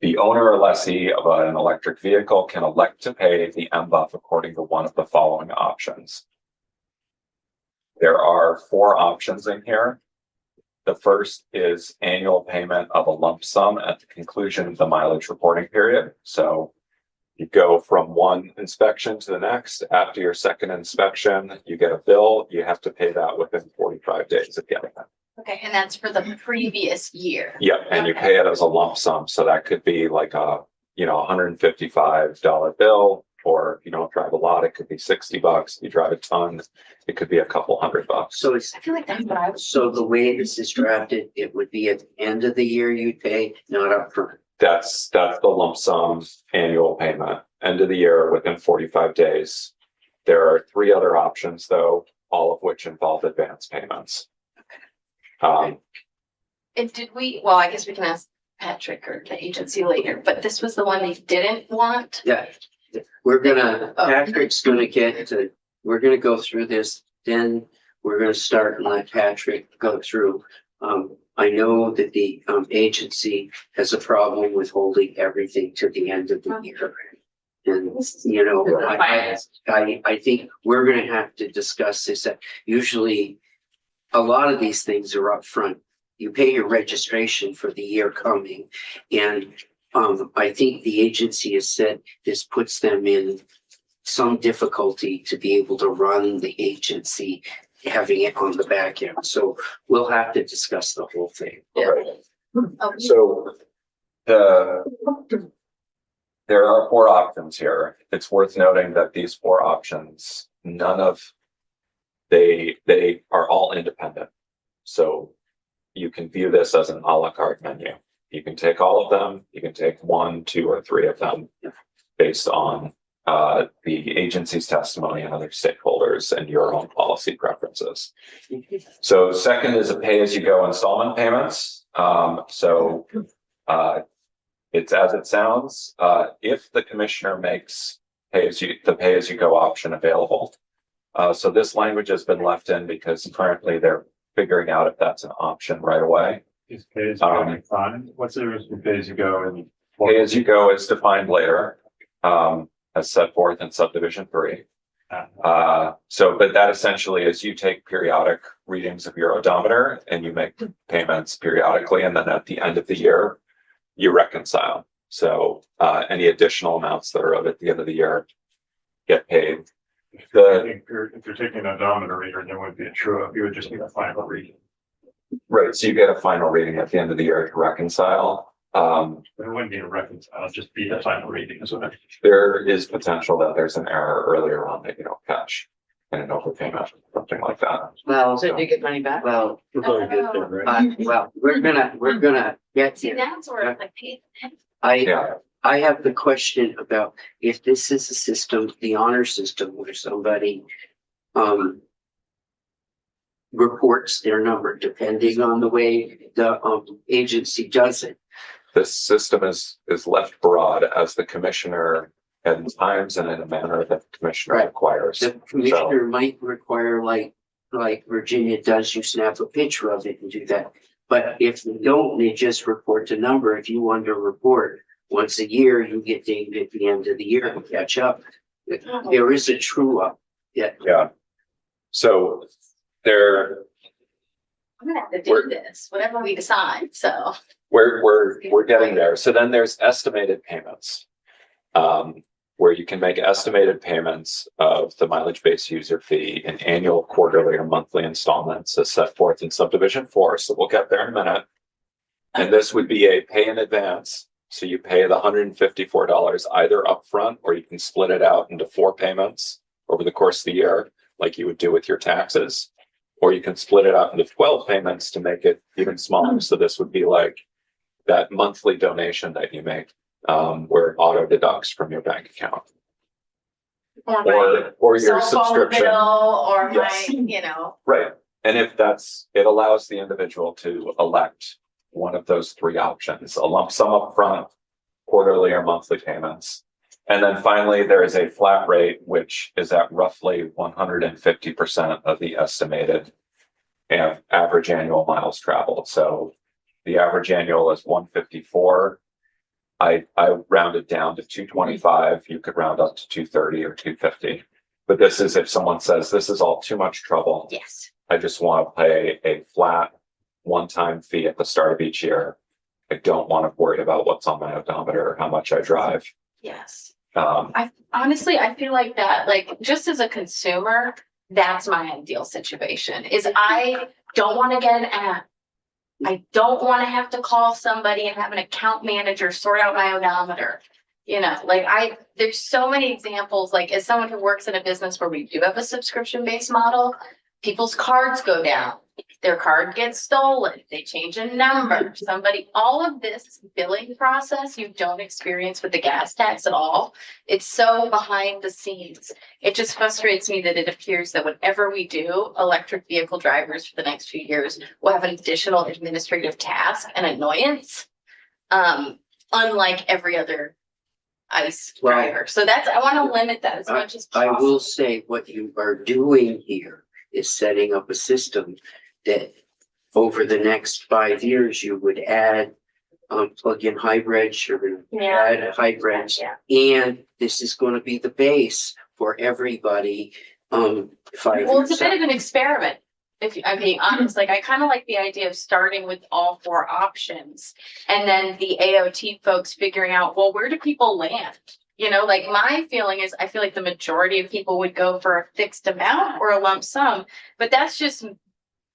Speaker 3: The owner or lessee of an electric vehicle can elect to pay the MBUF according to one of the following options. There are 4 options in here. The first is annual payment of a lump sum at the conclusion of the mileage reporting period. So you go from one inspection to the next. After your second inspection, you get a bill. You have to pay that within 45 days of getting it.
Speaker 1: Okay, and that's for the previous year.
Speaker 3: Yeah, and you pay it as a lump sum. So that could be like a, $155 bill, or if you don't drive a lot, it could be $60. If you drive a ton, it could be a couple $100.
Speaker 2: So
Speaker 1: I feel like that's what I was.
Speaker 2: so the way this is drafted, it would be at the end of the year you'd pay, not upfront.
Speaker 3: That's the lump sum annual payment, end of the year within 45 days. There are 3 other options though, all of which involve advance payments.
Speaker 1: And well, I guess we can ask Patrick or the agency later, but this was the one they didn't want.
Speaker 2: Yeah, Patrick's gonna we're gonna go through this, then we're gonna start and let Patrick go through. I know that the agency has a problem with holding everything to the end of the year. And, I think we're gonna have to discuss this. Usually, a lot of these things are upfront you pay your registration for the year coming. And I think the agency has said this puts them in some difficulty to be able to run the agency, having it on the back end. So we'll have to discuss the whole thing.
Speaker 1: Oh,
Speaker 3: So there are 4 options here. It's worth noting that these 4 options, they are all independent. So you can view this as an a la carte menu. You can take all of them, you can take 1, 2, or 3 of them based on the agency's testimony and other stakeholders and your own policy preferences. So second is a pay-as-you-go installment payments. It's as it sounds, if the commissioner makes the pay-as-you-go option available. So this language has been left in because currently they're figuring out if that's an option right away.
Speaker 5: Is pay as you go defined? What's the difference between pay as you go and?
Speaker 3: Pay-as-you-go is defined later, as set forth in subdivision 3. But that essentially is you take periodic readings of your odometer and you make payments periodically, and then at the end of the year, you reconcile. So any additional amounts that are owed at the end of the year get paid.
Speaker 5: If you're taking an odometer reader, there wouldn't be a true up, you would just need a final reading.
Speaker 3: Right, so you get a final reading at the end of the year to reconcile.
Speaker 5: But it wouldn't be a reconcile, it'd just be the final reading is what I.
Speaker 3: There is potential that there's an error earlier on that you don't catch in an overpayment, something like that.
Speaker 2: Well,
Speaker 4: So do you get money back?
Speaker 2: well,
Speaker 5: We're going to get there, right?
Speaker 2: we're gonna get
Speaker 1: see,
Speaker 2: to,
Speaker 1: that's where like pay.
Speaker 3: Yeah.
Speaker 2: I have the question about if this is a system, the honor system where somebody reports their number depending on the way the agency does it.
Speaker 3: This system is left broad as the commissioner at times and in a manner that the commissioner
Speaker 2: Right.
Speaker 3: requires.
Speaker 2: The commissioner might require like Virginia does, you snap a picture of it and do that. But if they don't, they just report the number. If you want to report once a year, you get dinged at the end of the year and catch up. There is a true up.
Speaker 3: Yeah. So there,
Speaker 1: I'm gonna have to do this, whatever we decide, so.
Speaker 3: we're getting there. So then there's estimated payments. Where you can make estimated payments of the mileage-based user fee in annual, quarterly, or monthly installments as set forth in subdivision 4. So we'll get there in a minute. And this would be a pay in advance. So you pay the $154 either upfront, or you can split it out into 4 payments over the course of the year, like you would do with your taxes. Or you can split it out into 12 payments to make it even smaller. So this would be like that monthly donation that you make, where it auto deducts from your bank account.
Speaker 1: Or my
Speaker 3: Or your
Speaker 1: cell phone
Speaker 3: subscription.
Speaker 1: bill, or my,
Speaker 3: Yes. Right. And if it allows the individual to elect one of those 3 options, a lump sum upfront, quarterly or monthly payments. And then finally, there is a flat rate, which is at roughly 150% of the estimated average annual miles traveled. So the average annual is 154. I rounded down to 225. You could round up to 230 or 250. But this is if someone says this is all too much trouble.
Speaker 1: yes,
Speaker 3: I just want to pay a flat one-time fee at the start of each year. I don't want to worry about what's on my odometer or how much I drive.
Speaker 1: yes.
Speaker 3: Um,
Speaker 1: I feel like that, like, just as a consumer, that's my ideal situation, is I don't want to get an app. I don't want to have to call somebody and have an account manager sort out my odometer. There's so many examples, like as someone who works in a business where we do have a subscription-based model, people's cards go down, their card gets stolen, they change a number, all of this billing process you don't experience with the gas tax at all. It's so behind the scenes. It just frustrates me that it appears that whenever we do, electric vehicle drivers for the next few years will have an additional administrative task and annoyance, unlike every other ICE driver. So I want to limit that as much as
Speaker 2: I
Speaker 1: possible.
Speaker 2: will say what you are doing here is setting up a system that over the next 5 years, you would add plug-in hybrids, you're going to add hybrids.
Speaker 1: Yeah.
Speaker 2: And this is going to be the base for everybody 5 years
Speaker 1: Well, it's a bit
Speaker 2: out.
Speaker 1: of an experiment. if I'm being honest, like I kind of like the idea of starting with all four options. And then the AOT folks figuring out, well, where do people land? You know, like my feeling is, I feel like the majority of people would go for a fixed amount or a lump sum, but that's just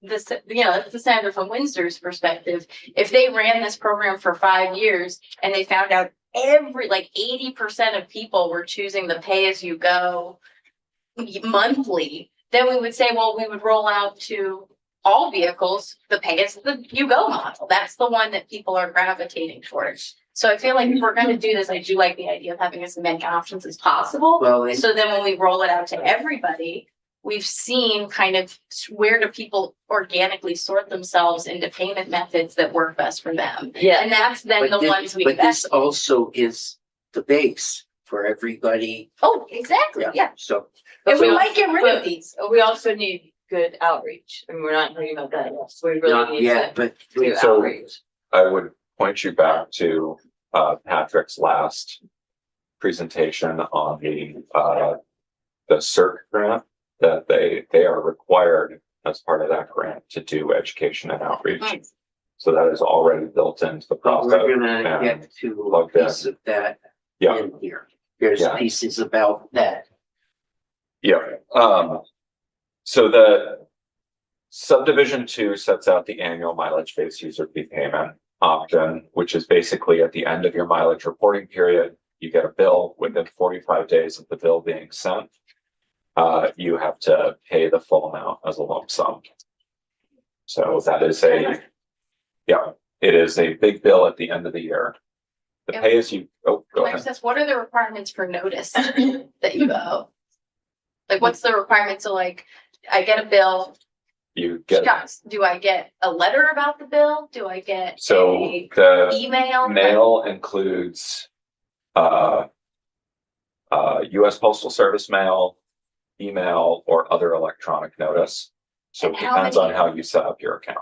Speaker 1: the, you know, that's the senator from Windsor's perspective. If they ran this program for 5 years and they found out like 80% of people were choosing the pay as you go monthly, then we would say, well, we would roll out to all vehicles, the pay as the you go model. That's the one that people are gravitating towards. So I feel like if we're gonna do this, I do like the idea of having as many options as possible.
Speaker 2: Well, and-
Speaker 1: So then when we roll it out to everybody, we've seen kind of where do people organically sort themselves into payment methods that work best for them.
Speaker 4: Yeah,
Speaker 1: And that's then the
Speaker 2: But
Speaker 1: ones we
Speaker 2: But this
Speaker 1: invest.
Speaker 2: also is the base for everybody.
Speaker 1: Oh, exactly, yeah.
Speaker 2: So,
Speaker 1: And we
Speaker 4: So-
Speaker 1: might get rid of these.
Speaker 4: we also need good outreach, and we're not talking about that yet. So we really
Speaker 2: not
Speaker 4: need
Speaker 2: yet,
Speaker 4: to
Speaker 2: but
Speaker 4: do
Speaker 3: So-
Speaker 4: outreach.
Speaker 3: I would point you back to Patrick's last presentation on the CERC grant, that they are required as part of that grant to do education and outreach.
Speaker 1: Mm.
Speaker 3: So that is already built into the
Speaker 2: but
Speaker 3: process.
Speaker 2: we're gonna
Speaker 3: and-
Speaker 2: get to a
Speaker 3: plugged in.
Speaker 2: piece of that
Speaker 3: Yeah,
Speaker 2: in here. There's
Speaker 3: Yeah.
Speaker 2: pieces about that.
Speaker 3: yeah. So the subdivision 2 sets out the annual mileage-based user fee payment option, which is basically at the end of your mileage reporting period, you get a bill within 45 days of the bill being sent. You have to pay the full amount as a lump sum. So that is it is a big bill at the end of the year. The
Speaker 1: Yep.
Speaker 3: pay as you, go
Speaker 1: Like
Speaker 3: ahead.
Speaker 1: says, what are the requirements for notice that you owe? Like, what's the requirement? So like, I get a bill,
Speaker 3: You get,
Speaker 1: shucks, do I get a letter about the bill? Do I get
Speaker 3: so
Speaker 1: a
Speaker 3: the
Speaker 1: email?
Speaker 3: mail includes US Postal Service mail, email, or other electronic notice. So it
Speaker 1: And how
Speaker 3: depends on
Speaker 1: many-
Speaker 3: how you set up your account.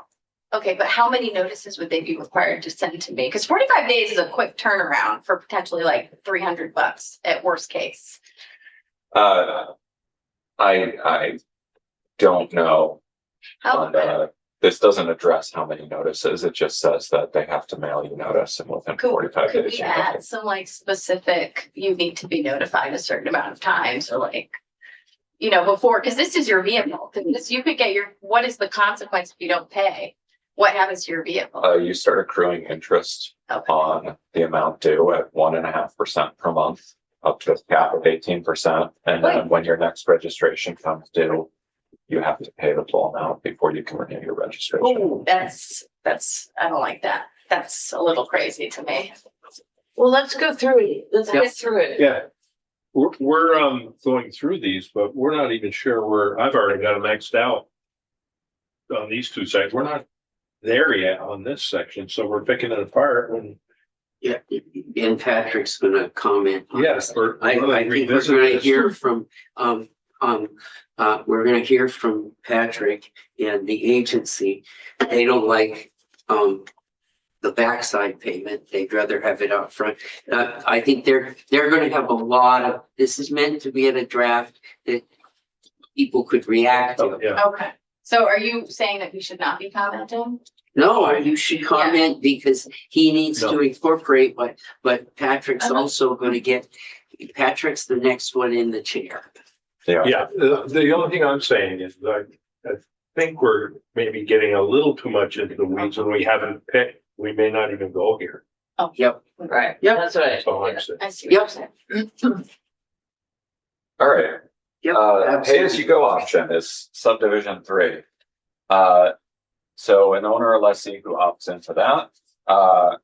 Speaker 1: Okay, but how many notices would they be required to send to me? Because 45 days is a quick turnaround for potentially like $300 at worst case.
Speaker 3: I don't know.
Speaker 1: How,
Speaker 3: And this doesn't address how many notices. It just says that they have to mail you notice and within
Speaker 1: could
Speaker 3: 45
Speaker 1: could
Speaker 3: days.
Speaker 1: we
Speaker 3: you have
Speaker 1: add
Speaker 3: to-
Speaker 1: some like specific, you need to be notified a certain amount of times or like, you know, before, because this is your vehicle. This, you could get what is the consequence if you don't pay? What happens to your vehicle?
Speaker 3: You start accruing interest
Speaker 1: Okay.
Speaker 3: on the amount due at 1.5% per month, up to a cap of 18%. And then when your next registration comes due, you have to pay the full amount before you can renew your registration.
Speaker 1: Oh, that's, I don't like that. That's a little crazy to me.
Speaker 4: Well, let's go through it. Let's
Speaker 2: Yep.
Speaker 4: get through it.
Speaker 7: Yeah. We're going through these, but we're not even sure I've already got them maxed out. On these two sites, we're not there yet on this section, so we're picking it apart and
Speaker 2: Yeah, and Patrick's gonna comment. on
Speaker 7: yes,
Speaker 2: this.
Speaker 7: we're.
Speaker 2: I think we're
Speaker 7: revisit
Speaker 2: gonna
Speaker 7: this.
Speaker 2: hear from, we're gonna hear from Patrick and the agency. They don't like, the backside payment. They'd rather have it up front. I think they're gonna have a lot of, this is meant to be in a draft that people could react
Speaker 7: Oh,
Speaker 2: to.
Speaker 7: yeah,
Speaker 1: Okay. So are you saying that we should not be commenting?
Speaker 2: No, you should comment because he needs to
Speaker 7: No.
Speaker 2: incorporate but Patrick's
Speaker 1: Uh-huh.
Speaker 2: also gonna get, Patrick's the next one in the chair.
Speaker 7: yeah. The only thing I'm saying is that I think we're maybe getting a little too much into the weeds and we haven't picked, we may not even go here.
Speaker 2: Yep.
Speaker 4: Right.
Speaker 2: Yep.
Speaker 4: That's what I.
Speaker 7: That's all I'm saying.
Speaker 1: I see what you're saying.
Speaker 3: All right.
Speaker 2: Yep.
Speaker 3: Pay
Speaker 2: absolutely.
Speaker 3: as you go option is subdivision 3. So an owner or lessee who opts into that,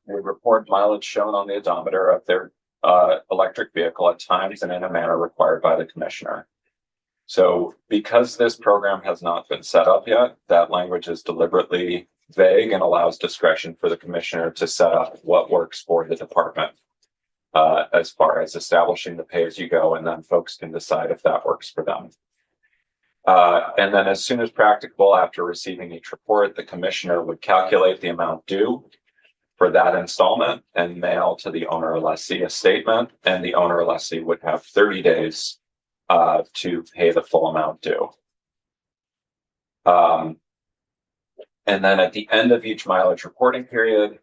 Speaker 3: would report mileage shown on the odometer of their electric vehicle at times and in a manner required by the commissioner. So because this program has not been set up yet, that language is deliberately vague and allows discretion for the commissioner to set up what works for the department. As far as establishing the pay as you go, and then folks can decide if that works for them. And then as soon as practicable after receiving each report, the commissioner would calculate the amount due for that installment and mail to the owner or lessee a statement, and the owner or lessee would have 30 days to pay the full amount due. And then at the end of each mileage reporting period,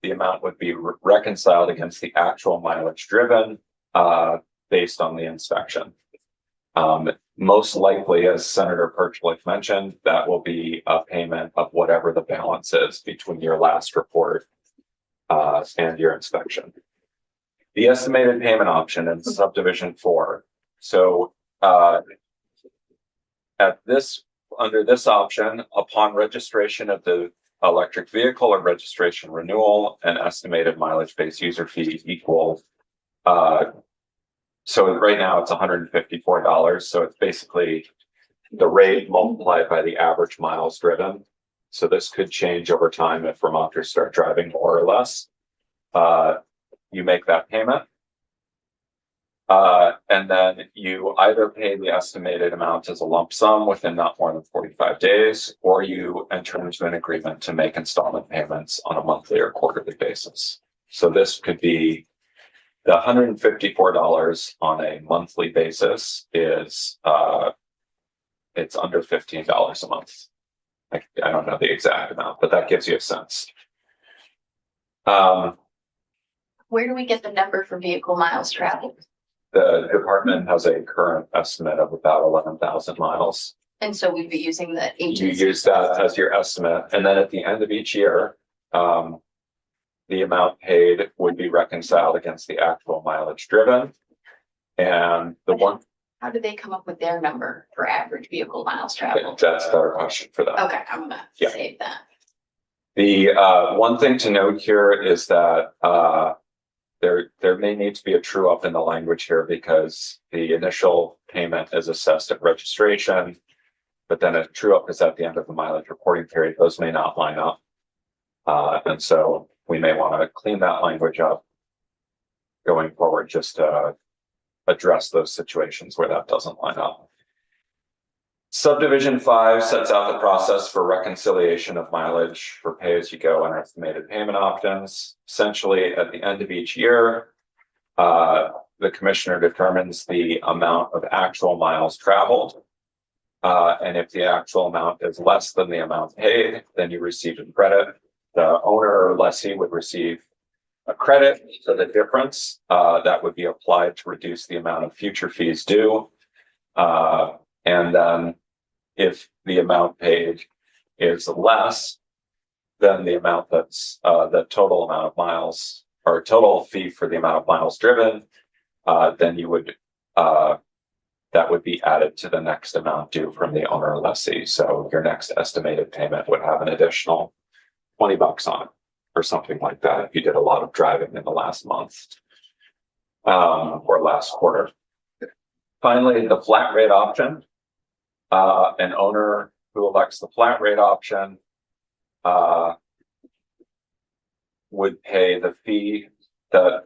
Speaker 3: the amount would be reconciled against the actual mileage driven, based on the inspection. Most likely, as Senator Perchlik mentioned, that will be a payment of whatever the balance is between your last report and your inspection. The estimated payment option in subdivision 4. So under this option, upon registration of the electric vehicle or registration renewal, an estimated mileage-based user fee equal. So right now it's $154. So it's basically the rate multiplied by the average miles driven. So this could change over time if Vermonters start driving more or less. You make that payment. And then you either pay the estimated amount as a lump sum within not more than 45 days, or you enter into an agreement to make installment payments on a monthly or quarterly basis. So this could be the $154 on a monthly basis is, it's under $15 a month. I don't know the exact amount, but that gives you a sense.
Speaker 1: Where do we get the number for vehicle miles traveled?
Speaker 3: The department has a current estimate of about 11,000 miles.
Speaker 1: And so we'd be using the
Speaker 3: You
Speaker 1: agency.
Speaker 3: use that as your estimate, and then at the end of each year, the amount paid would be reconciled against the actual mileage driven. And the one,
Speaker 1: How do they come up with their number for average vehicle miles traveled?
Speaker 3: that's a better question for that.
Speaker 1: Okay, I'm gonna
Speaker 3: Yeah.
Speaker 1: save that.
Speaker 3: The one thing to note here is that there may need to be a true up in the language here because the initial payment is assessed at registration, but then a true up is at the end of the mileage reporting period. Those may not line up. And so we may want to clean that language up going forward just to address those situations where that doesn't line up. Subdivision 5 sets out the process for reconciliation of mileage for pay-as-you-go and estimated payment options. Essentially, at the end of each year, the commissioner determines the amount of actual miles traveled. And if the actual amount is less than the amount paid, then you receive a credit. The owner or lessee would receive a credit for the difference that would be applied to reduce the amount of future fees due. And then if the amount paid is less than the amount that's the total amount of miles or total fee for the amount of miles driven, then you would that would be added to the next amount due from the owner or lessee. So your next estimated payment would have an additional $20 on it or something like that if you did a lot of driving in the last month or last quarter. Finally, the flat rate option. An owner who elects the flat rate option would pay the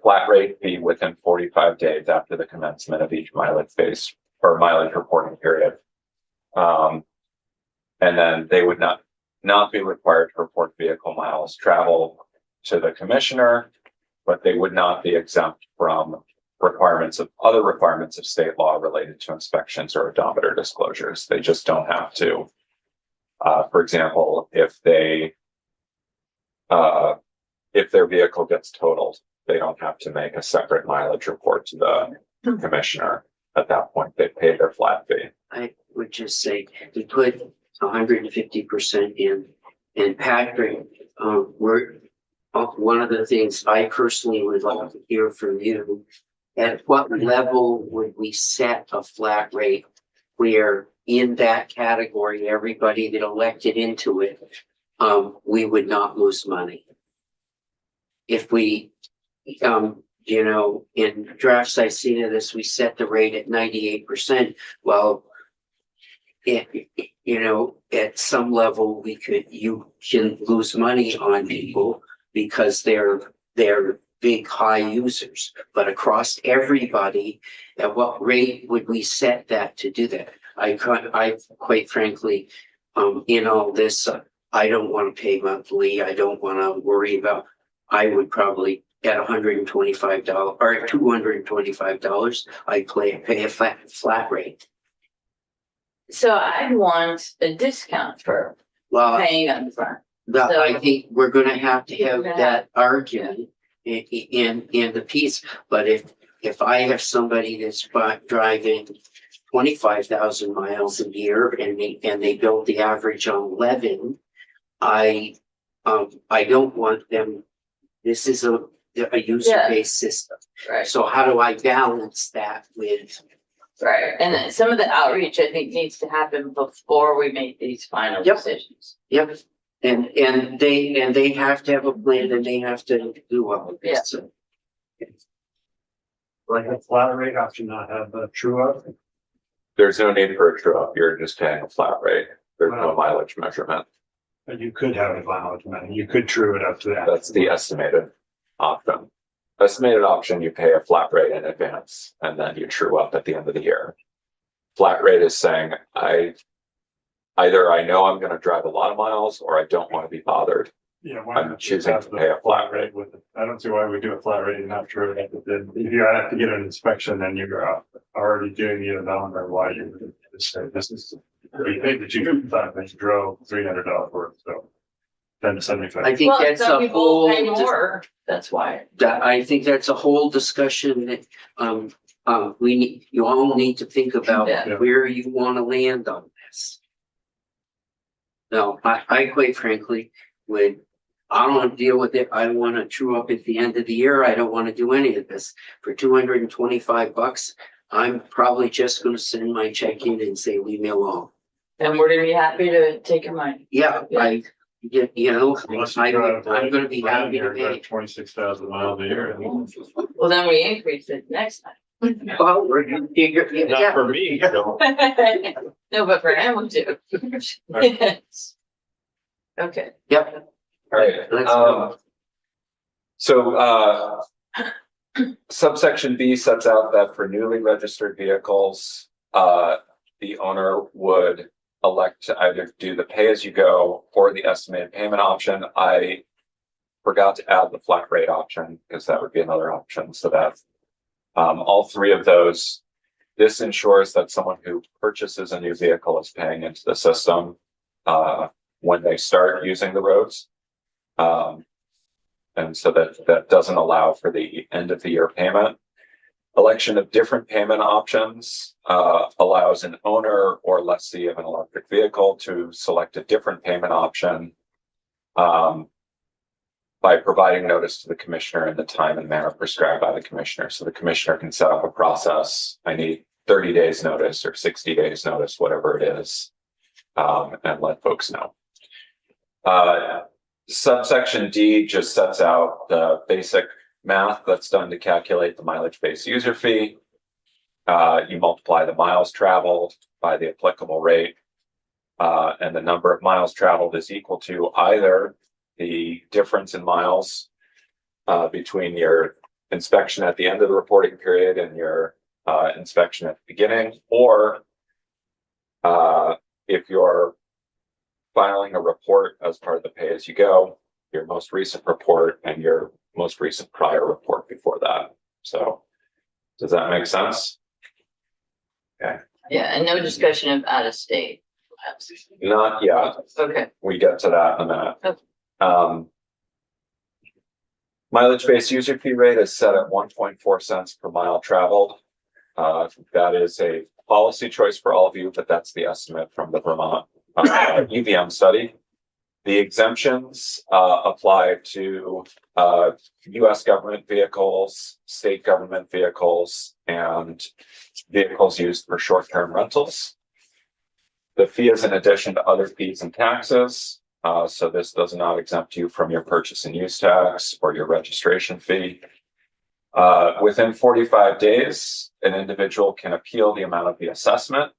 Speaker 3: flat rate fee within 45 days after the commencement of each mileage reporting period. And then they would not be required to report vehicle miles traveled to the commissioner, but they would not be exempt from other requirements of state law related to inspections or odometer disclosures. They just don't have to. For example, if their vehicle gets totaled, they don't have to make a separate mileage report to the commissioner. At that point, they pay their flat fee.
Speaker 2: I would just say we put 150% in, and Patrick, one of the things I personally would like to hear from you, at what level would we set a flat rate where in that category, everybody that elected into it, we would not lose money? If we, in drafts I've seen of this, we set the rate at 98%. Well, at some level you can lose money on people because they're big high users, but across everybody, at what rate would we set that to do that? I quite frankly, in all this, I don't want to pay monthly. I don't want to worry about. I would probably at $125 or $225, I'd pay a flat rate.
Speaker 4: So I'd want a discount for
Speaker 2: Well,
Speaker 4: paying up front.
Speaker 2: I think we're gonna have to have that argument in the piece, but if I have somebody that's driving 25,000 miles a year and they built the average on 11, I don't want them, this is a user-based system.
Speaker 4: Right,
Speaker 2: So how do I balance that with,
Speaker 4: right. And then some of the outreach, I think, needs to happen before we make these final
Speaker 2: Yep.
Speaker 4: decisions.
Speaker 2: yep, and they have to have a plan and they have to do all of
Speaker 4: Yeah.
Speaker 2: this. So,
Speaker 5: Like a flat rate option, not have a true up.
Speaker 3: There's no need for a true up. You're just paying a flat rate. There's no
Speaker 5: Wow.
Speaker 3: mileage measurement.
Speaker 5: But you could have a mileage money. You could true it up to that.
Speaker 3: That's the estimated option. Estimated option, you pay a flat rate in advance and then you true up at the end of the year. Flat rate is saying either I know I'm gonna drive a lot of miles or I don't want to be bothered.
Speaker 5: Yeah, why
Speaker 3: I'm
Speaker 5: not just
Speaker 3: choosing
Speaker 5: have
Speaker 3: to
Speaker 5: the
Speaker 3: pay a flat
Speaker 5: rate with it? I don't see why we do a flat rate and not true it up. But then if you have to get an inspection, then you're already doing the amount or why you would just say this is. You paid the $255 and you drove $300 worth, so. Then
Speaker 2: I
Speaker 5: 75.
Speaker 2: think
Speaker 4: Well,
Speaker 2: that's
Speaker 4: some
Speaker 2: a
Speaker 4: people
Speaker 2: whole,
Speaker 4: pay more, that's why.
Speaker 2: I think that's a whole discussion that, you all need to think about
Speaker 4: Yeah.
Speaker 2: where you wanna land on this. No, I quite frankly I don't wanna deal with it. I wanna true up at the end of the year. I don't wanna do any of this. For $225, I'm probably just gonna send my check in and say, leave me alone.
Speaker 4: And we're gonna be happy to take your money.
Speaker 2: Yeah, I'm gonna be happy to pay.
Speaker 5: 26,000 miles a year.
Speaker 4: Well, then we increase it next time.
Speaker 2: Well,
Speaker 7: Not
Speaker 2: yeah,
Speaker 7: for me, no.
Speaker 4: No, but for him, we do. Okay,
Speaker 2: yep.
Speaker 3: All right,
Speaker 2: Let's go.
Speaker 3: So subsection B sets out that for newly registered vehicles, the owner would elect to either do the pay-as-you-go or the estimated payment option. I forgot to add the flat rate option because that would be another option. So that all three of those, this ensures that someone who purchases a new vehicle is paying into the system when they start using the roads. And so that doesn't allow for the end of the year payment. Election of different payment options allows an owner or lessee of an electric vehicle to select a different payment option by providing notice to the commissioner in the time and manner prescribed by the commissioner. So the commissioner can set up a process. I need 30 days notice or 60 days notice, whatever it is, and let folks know. Subsection D just sets out the basic math that's done to calculate the mileage-based user fee. You multiply the miles traveled by the applicable rate, and the number of miles traveled is equal to either the difference in miles between your inspection at the end of the reporting period and your inspection at the beginning, or if you're filing a report as part of the pay-as-you-go, your most recent report and your most recent prior report before that. So does that make sense? Okay.
Speaker 4: yeah, and no discussion of out of state.
Speaker 3: Not yet.
Speaker 4: Okay,
Speaker 3: We get to that in a minute.
Speaker 4: Okay.
Speaker 3: Mileage-based user fee rate is set at 1.4 cents per mile traveled. That is a policy choice for all of you, but that's the estimate from the Vermont EVM study. The exemptions apply to US government vehicles, state government vehicles, and vehicles used for short-term rentals. The fee is in addition to other fees and taxes. So this does not exempt you from your purchase and use tax or your registration fee. Within 45 days, an individual can appeal the amount of the assessment.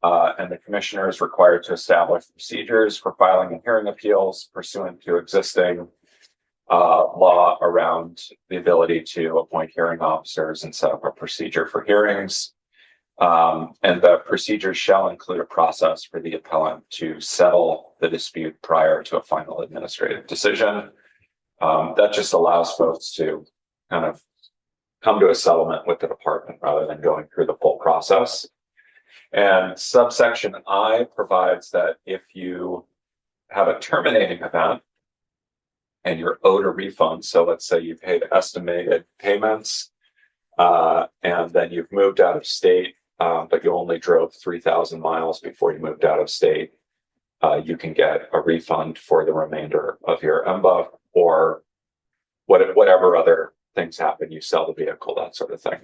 Speaker 3: And the commissioner is required to establish procedures for filing and hearing appeals pursuant to existing law around the ability to appoint hearing officers and set up a procedure for hearings. And the procedures shall include a process for the appellant to settle the dispute prior to a final administrative decision. That just allows folks to kind of come to a settlement with the department rather than going through the full process. And subsection I provides that if you have a terminating event and you're owed a refund, so let's say you paid estimated payments, and then you've moved out of state, but you only drove 3,000 miles before you moved out of state, you can get a refund for the remainder of your MBUF, or whatever other things happen, you sell the vehicle, that sort of thing.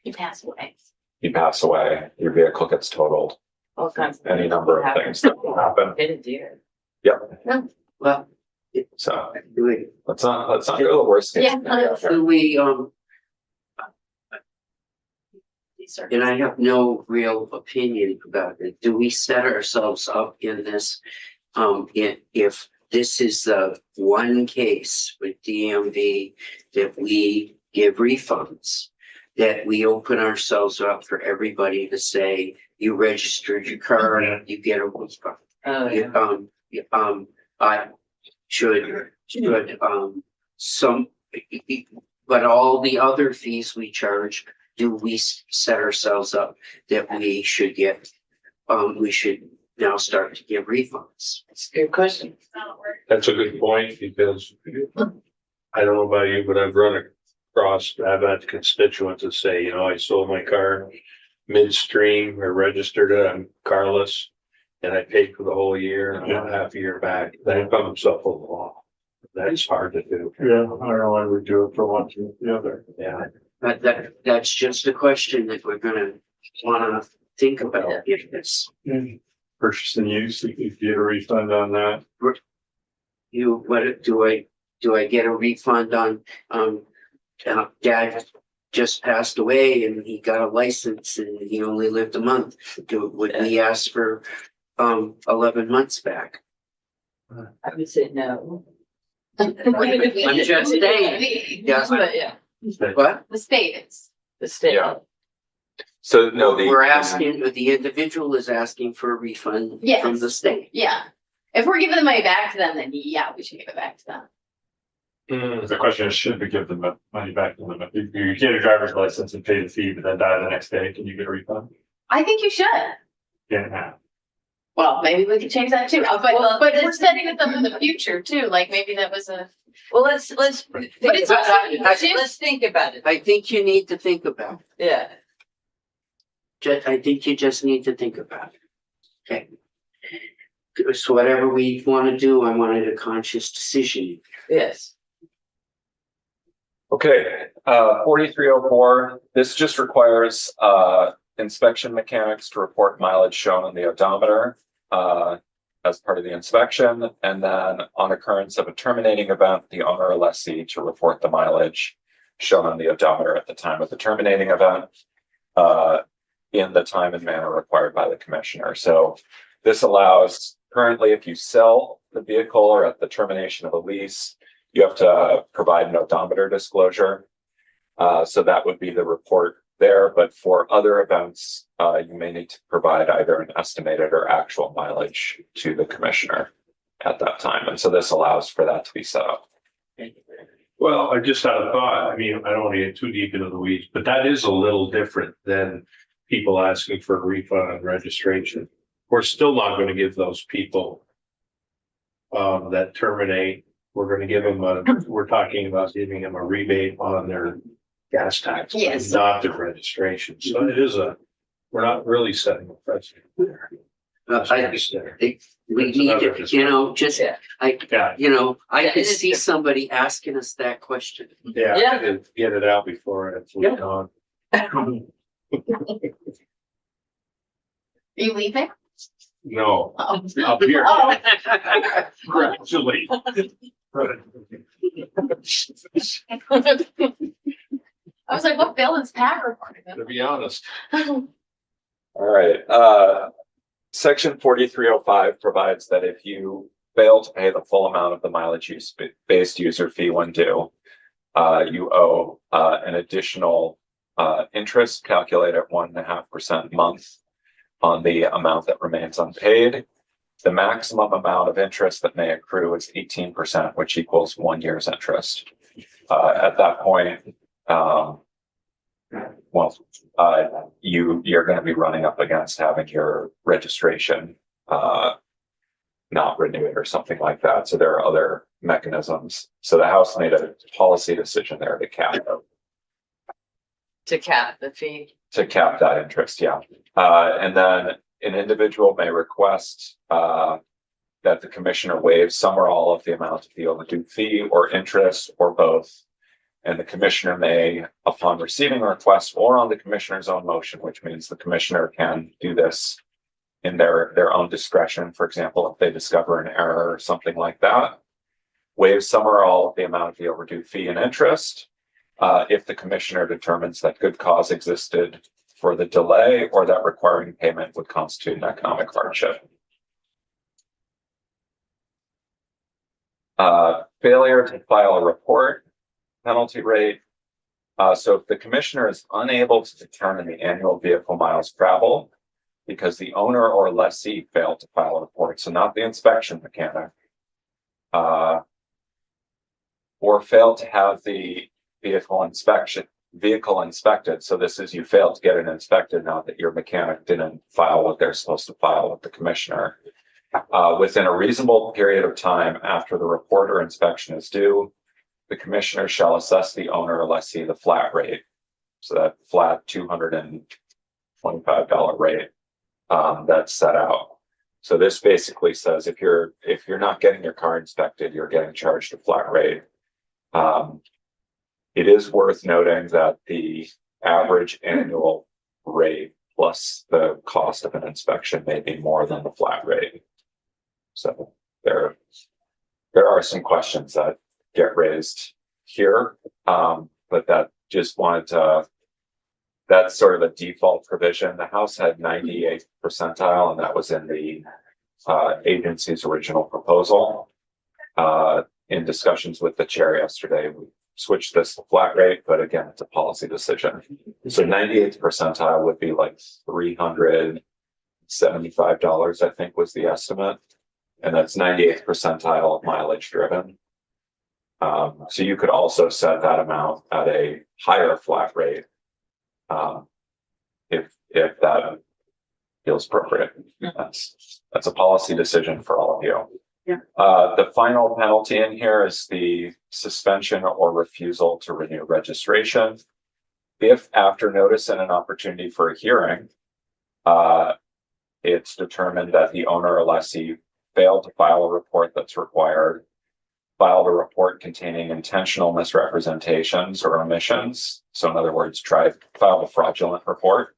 Speaker 1: You pass away.
Speaker 3: You pass away, your vehicle gets totaled,
Speaker 4: All kinds of.
Speaker 3: any number of things that will happen.
Speaker 4: Hit a deer.
Speaker 3: Yep,
Speaker 2: Well,
Speaker 3: so
Speaker 2: do we,
Speaker 3: let's not go to the worst case.
Speaker 1: Yeah.
Speaker 3: scenario here.
Speaker 2: do we, and I have no real opinion about it. Do we set ourselves up in this? If this is the one case with DMV that we give refunds, that we open ourselves up for everybody to say, you registered your car, you get a refund.
Speaker 4: Oh, yeah.
Speaker 2: I should, some, but all the other fees we charge, do we set ourselves up that we should get, we should now start to give refunds?
Speaker 4: It's a good question.
Speaker 7: That's a good point, because I don't know about you, but I've run across, I've had constituents that say, you know, I sold my car midstream or registered it, I'm carless, and I paid for the whole year, and I want half a year back. That comes up a lot. That's hard to do.
Speaker 5: Yeah, I don't know why we do it for one to the other.
Speaker 7: Yeah.
Speaker 2: But that's just a question that we're gonna wanna think about if this,
Speaker 5: Purchase and use, if you get a refund on that.
Speaker 2: what, do I get a refund on, dad just passed away and he got a license and he only lived a month? Would we ask for, 11 months back?
Speaker 4: I would say no.
Speaker 2: I'm just saying. Yeah.
Speaker 4: But yeah,
Speaker 2: What?
Speaker 1: The state is.
Speaker 4: the state.
Speaker 3: Yeah. So no,
Speaker 2: We're asking, the individual is asking for a refund from
Speaker 1: Yes.
Speaker 2: the state.
Speaker 1: Yeah. If we're giving the money back to them, then yeah, we should give it back to them.
Speaker 5: The question is, should we give them the money back to them? If you get a driver's license and pay the fee, but then die the next day, can you get a refund?
Speaker 1: I think you should.
Speaker 5: Yeah.
Speaker 1: Well, maybe we could change that too,
Speaker 4: Well,
Speaker 1: but we're setting it up in the future too, like maybe that was a.
Speaker 4: Well, let's.
Speaker 1: But it's also,
Speaker 4: Let's think about it.
Speaker 2: I think you need to think about it.
Speaker 4: Yeah.
Speaker 2: I think you just need to think about it. Okay. So whatever we want to do, I wanted a conscious decision.
Speaker 4: Yes.
Speaker 3: Okay, 4304, this just requires inspection mechanics to report mileage shown on the odometer as part of the inspection, and then on occurrence of a terminating event, the owner or lessee to report the mileage shown on the odometer at the time of the terminating event in the time and manner required by the commissioner. So this allows, currently, if you sell the vehicle or at the termination of a lease, you have to provide an odometer disclosure. So that would be the report there, but for other events, you may need to provide either an estimated or actual mileage to the commissioner at that time. And so this allows for that to be set up.
Speaker 7: Well, I just had a thought. I mean, I don't want to get too deep into the weeds, but that is a little different than people asking for a refund on registration. We're still not going to give those people that terminate. We're going to give them we're talking about giving them a rebate on their gas tax,
Speaker 1: Yes.
Speaker 7: not their registration. So it is we're not really setting a precedent there.
Speaker 2: We need to, you know, just,
Speaker 4: Yeah.
Speaker 7: Yeah,
Speaker 2: I
Speaker 4: Yeah,
Speaker 2: could
Speaker 4: it is
Speaker 2: see
Speaker 4: different.
Speaker 2: somebody asking us that question.
Speaker 7: yeah,
Speaker 4: Yeah.
Speaker 7: get it out before it's
Speaker 2: Yeah.
Speaker 7: gone.
Speaker 1: Are you leaving?
Speaker 7: No,
Speaker 1: Oh.
Speaker 7: up here.
Speaker 1: Oh.
Speaker 7: Gradually.
Speaker 1: I was like, what bill is Pat reporting?
Speaker 7: To be honest.
Speaker 3: All right, section 4305 provides that if you fail to pay the full amount of the mileage based user fee when due, you owe an additional interest calculated at 1.5% a month on the amount that remains unpaid. The maximum amount of interest that may accrue is 18%, which equals 1 year's interest. At that point, you're going to be running up against having your registration not renew it or something like that. So there are other mechanisms. So the House made a policy decision there to cap
Speaker 4: To cap the fee.
Speaker 3: that interest, yeah. And then an individual may request that the commissioner waives some or all of the amount of the overdue fee or interest or both. And the commissioner may, upon receiving a request or on the commissioner's own motion, which means the commissioner can do this in their own discretion, for example, if they discover an error or something like that, waive some or all of the amount of the overdue fee and interest. If the commissioner determines that good cause existed for the delay or that requiring payment would constitute an economic hardship. Failure to file a report, penalty rate. So if the commissioner is unable to determine the annual vehicle miles traveled because the owner or lessee failed to file a report, so not the inspection mechanic, or failed to have the vehicle inspected. So this is, you failed to get it inspected now that your mechanic didn't file what they're supposed to file with the commissioner. Within a reasonable period of time after the report or inspection is due, the commissioner shall assess the owner or lessee the flat rate. So that flat $225 rate that's set out. So this basically says if you're not getting your car inspected, you're getting charged a flat rate. It is worth noting that the average annual rate plus the cost of an inspection may be more than the flat rate. So there are some questions that get raised here, but that just wanted to, that's sort of a default provision. The House had 98th percentile, and that was in the agency's original proposal. In discussions with the chair yesterday, we switched this to flat rate, but again, it's a policy decision. So 98th percentile would be like $375, I think was the estimate. And that's 98th percentile of mileage driven. So you could also set that amount at a higher flat rate if that feels appropriate. That's a policy decision for all of you.
Speaker 8: Yeah.
Speaker 3: The final penalty in here is the suspension or refusal to renew registration. If after notice and an opportunity for a hearing, it's determined that the owner or lessee failed to file a report that's required, filed a report containing intentional misrepresentations or omissions. So in other words, filed a fraudulent report,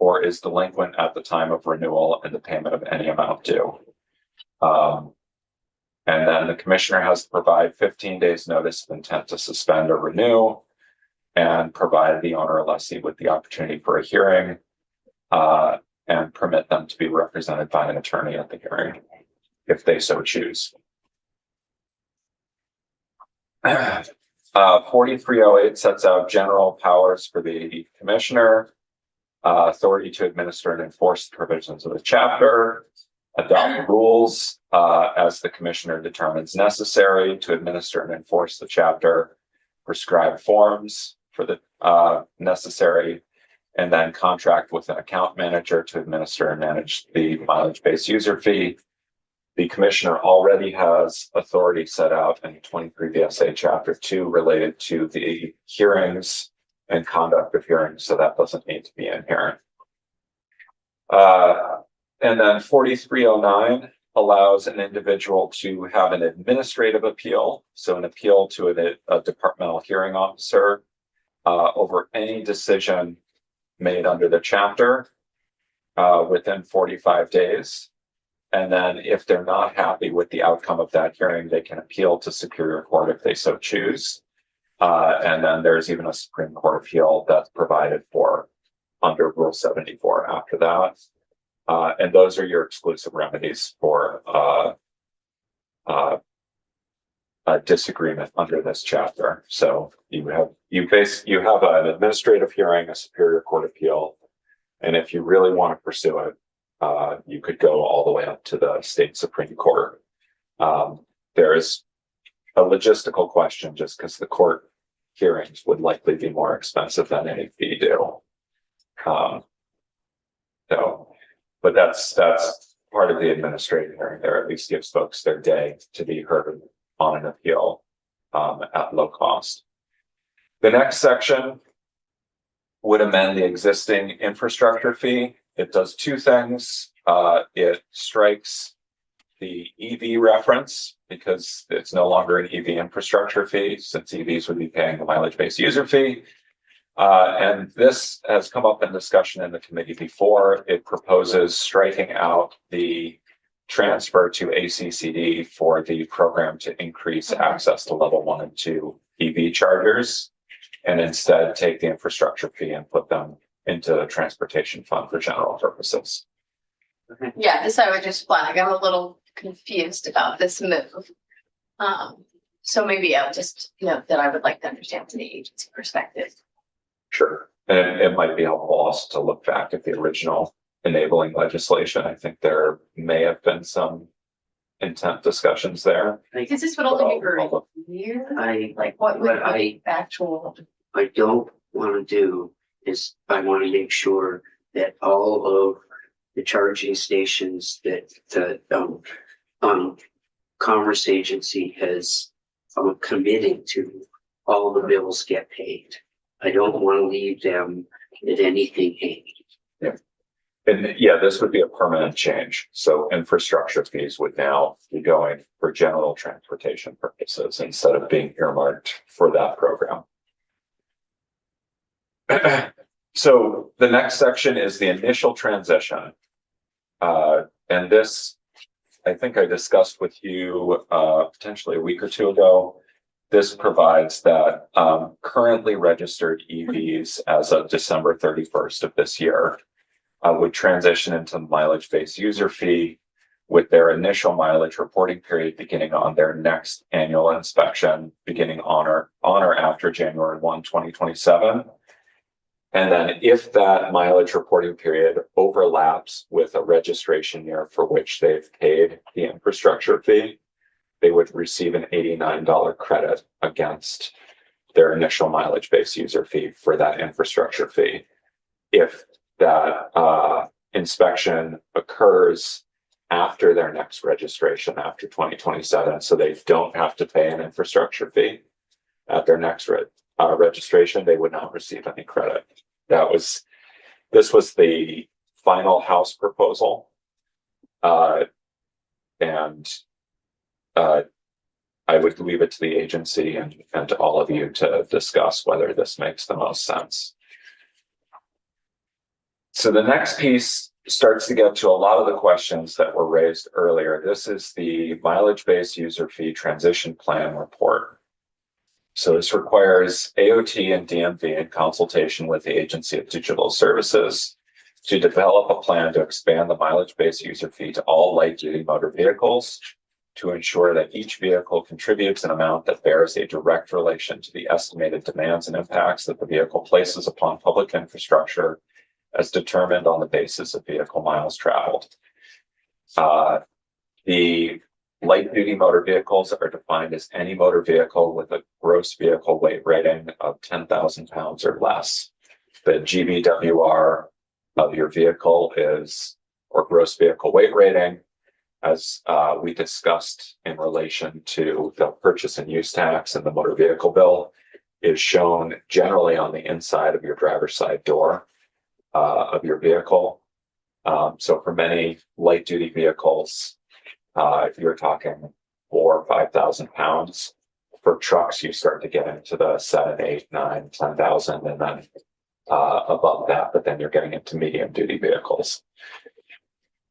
Speaker 3: or is delinquent at the time of renewal and the payment of any amount due. And then the commissioner has to provide 15 days notice of intent to suspend or renew and provide the owner or lessee with the opportunity for a hearing and permit them to be represented by an attorney at the hearing if they so choose. 4308 sets out general powers for the commissioner, authority to administer and enforce the provisions of the chapter, adopt rules as the commissioner determines necessary to administer and enforce the chapter, prescribe forms for the necessary, and then contract with an account manager to administer and manage the mileage-based user fee. The commissioner already has authority set out in 23 VSA Chapter 2 related to the hearings and conduct of hearings, so that doesn't need to be inherent. And then 4309 allows an individual to have an administrative appeal, so an appeal to a departmental hearing officer over any decision made under the chapter within 45 days. And then if they're not happy with the outcome of that hearing, they can appeal to Superior Court if they so choose. And then there's even a Supreme Court appeal that's provided for under Rule 74 after that. And those are your exclusive remedies for a disagreement under this chapter. So you have an administrative hearing, a Superior Court appeal, and if you really want to pursue it, you could go all the way up to the state Supreme Court. There is a logistical question just because the court hearings would likely be more expensive than any fee due. But that's part of the administrative hearing there, at least gives folks their day to be heard on an appeal at low cost. The next section would amend the existing infrastructure fee. It does two things. It strikes the EV reference because it's no longer an EV infrastructure fee, since EVs would be paying the mileage-based user fee. And this has come up in discussion in the committee before. It proposes striking out the transfer to ACCD for the program to increase access to level 1 and 2 EV chargers, and instead take the infrastructure fee and put them into the transportation fund for general purposes.
Speaker 1: Yeah, this I would just flag. I'm a little confused about this move. So maybe I'll just note that I would like to understand from the agency perspective.
Speaker 3: Sure. And it might be helpful also to look back at the original enabling legislation. I think there may have been some intent discussions there.
Speaker 1: Because this would only be for a year, like what would
Speaker 2: But
Speaker 1: be actual?
Speaker 2: I don't want to do is I want to make sure that all of the charging stations that the Commerce Agency has committed to, all the bills get paid. I don't want to leave them at anything hanging.
Speaker 3: And yeah, this would be a permanent change. So infrastructure fees would now be going for general transportation purposes instead of being earmarked for that program. So the next section is the initial transition. And this, I think I discussed with you potentially a week or two ago. This provides that currently registered EVs as of December 31st of this year would transition into the mileage-based user fee with their initial mileage reporting period beginning on their next annual inspection, beginning on or after January 1, 2027. And then if that mileage reporting period overlaps with a registration year for which they've paid the infrastructure fee, they would receive an $89 credit against their initial mileage-based user fee for that infrastructure fee. If that inspection occurs after their next registration, after 2027, so they don't have to pay an infrastructure fee at their next registration, they would not receive any credit. This was the final House proposal. And I would leave it to the agency and to all of you to discuss whether this makes the most sense. So the next piece starts to get to a lot of the questions that were raised earlier. This is the mileage-based user fee transition plan report. So this requires AOT and DMV in consultation with the Agency of Digital Services to develop a plan to expand the mileage-based user fee to all light-duty motor vehicles to ensure that each vehicle contributes an amount that bears a direct relation to the estimated demands and impacts that the vehicle places upon public infrastructure as determined on the basis of vehicle miles traveled. The light-duty motor vehicles are defined as any motor vehicle with a gross vehicle weight rating of 10,000 pounds or less. The GVWR of your vehicle is, or gross vehicle weight rating, as we discussed in relation to the purchase and use tax and the motor vehicle bill, is shown generally on the inside of your driver's side door of your vehicle. So for many light-duty vehicles, you're talking 4,000 or 5,000 pounds. For trucks, you start to get into the 7,000, 8,000, 9,000, 10,000, and then above that, but then you're getting into medium duty vehicles.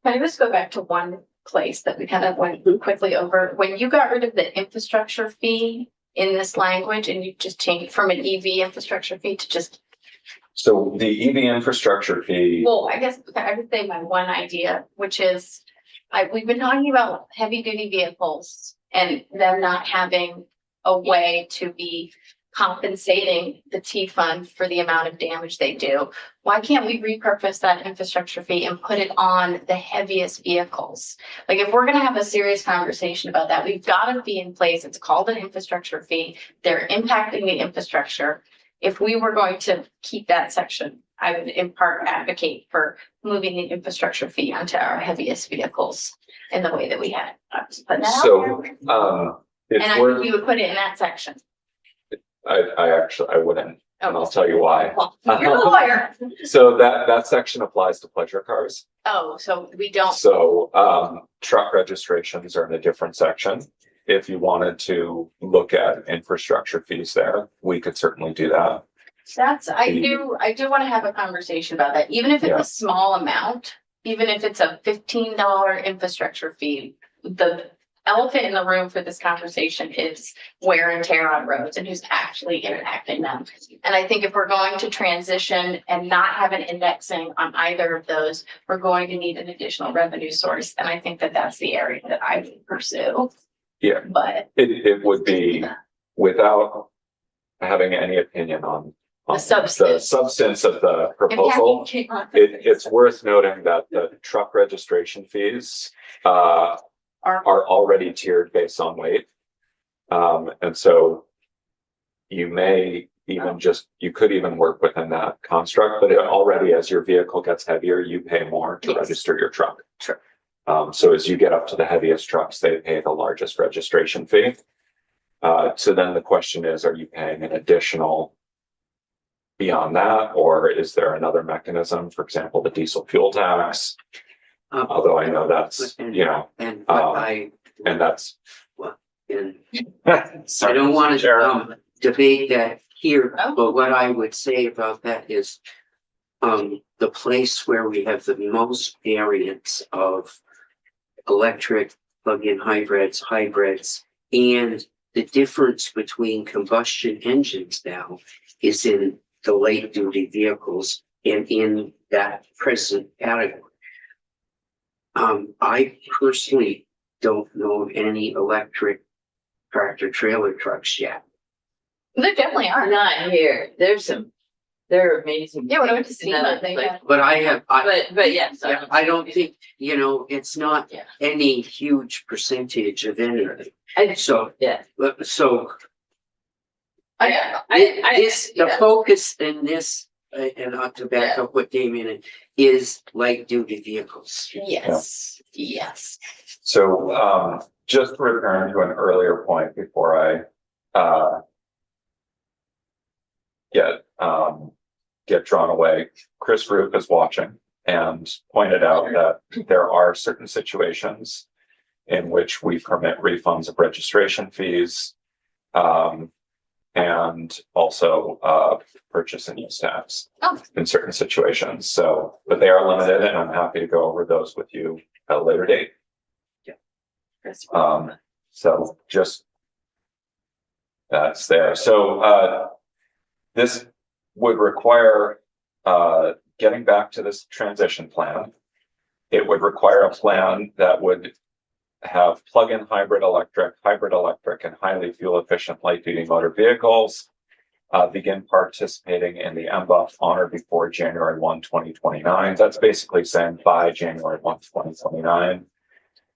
Speaker 1: Can I just go back to one place that we kind of went quickly over? When you got rid of the infrastructure fee in this language and you just changed from an EV infrastructure fee to just.
Speaker 3: So the EV infrastructure fee.
Speaker 1: Well, I guess I would say my one idea, which is we've been talking about heavy duty vehicles and them not having a way to be compensating the T fund for the amount of damage they do. Why can't we repurpose that infrastructure fee and put it on the heaviest vehicles? Like if we're going to have a serious conversation about that, we've got to be in place. It's called an infrastructure fee. They're impacting the infrastructure. If we were going to keep that section I would in part advocate for moving the infrastructure fee onto our heaviest vehicles in the way that we had. I'm just putting that out
Speaker 3: So,
Speaker 1: there.
Speaker 3: it's
Speaker 1: And I
Speaker 3: worth,
Speaker 1: think you would put it in that section.
Speaker 3: I wouldn't, and I'll tell you why.
Speaker 1: Well, you're the lawyer.
Speaker 3: So that section applies to pleasure cars.
Speaker 1: Oh, so we don't,
Speaker 3: So, truck registrations are in a different section. If you wanted to look at infrastructure fees there, we could certainly do that.
Speaker 1: I do want to have a conversation about that, even if it's
Speaker 3: Yeah.
Speaker 1: a small amount, even if it's a $15 infrastructure fee. The elephant in the room for this conversation is wear and tear on roads and who's actually impacting them. And I think if we're going to transition and not have an indexing on either of those, we're going to need an additional revenue source. And I think that that's the area that I would pursue.
Speaker 3: Yeah.
Speaker 1: But
Speaker 3: It would be, without having any opinion on
Speaker 1: The
Speaker 3: the
Speaker 1: substance.
Speaker 3: substance of the
Speaker 1: if
Speaker 3: proposal.
Speaker 1: Kathy came on-
Speaker 3: It's worth noting that the truck registration fees are already tiered based on weight. And so you may even you could even work within that construct, but already as your vehicle gets heavier, you pay more to
Speaker 1: Yes.
Speaker 3: register your truck.
Speaker 1: Sure.
Speaker 3: So as you get up to the heaviest trucks, they pay the largest registration fee. So then the question is, are you paying an additional beyond that, or is there another mechanism, for example, the diesel fuel tax? Although I know that's, you know,
Speaker 2: And what
Speaker 3: and that's.
Speaker 2: and I don't want to debate that here,
Speaker 1: Oh.
Speaker 2: but what I would say about that is the place where we have the most variance of electric plug-in hybrids, and the difference between combustion engines now is in the light duty vehicles and in that present category. I personally don't know of any electric tractor trailer trucks yet.
Speaker 1: There definitely are.
Speaker 4: Not here. They're amazing.
Speaker 1: Yeah, when I went to
Speaker 4: in
Speaker 1: SEMA,
Speaker 4: other
Speaker 1: they
Speaker 4: places.
Speaker 1: had-
Speaker 2: But I have,
Speaker 4: But yes.
Speaker 2: yeah, I don't think, it's not
Speaker 1: Yeah.
Speaker 2: any huge percentage of anything.
Speaker 4: I,
Speaker 2: So,
Speaker 4: yeah.
Speaker 2: so the
Speaker 4: yeah.
Speaker 2: focus in this, and not to back up what Damien is light duty vehicles.
Speaker 1: Yes, yes.
Speaker 3: So, just to return to an earlier point before I, get drawn away, Chris Roop is watching and pointed out that there are certain situations in which we permit refunds of registration fees, and also, purchase and use tax
Speaker 1: Oh.
Speaker 3: in certain situations. So, but they are limited, and I'm happy to go over those with you at a later date. So just that's there. So, this would require, getting back to this transition plan. It would require a plan that would have plug-in hybrid electric, and highly fuel efficient light duty motor vehicles begin participating in the MBUF on or before January 1, 2029. That's basically saying by January 1, 2029.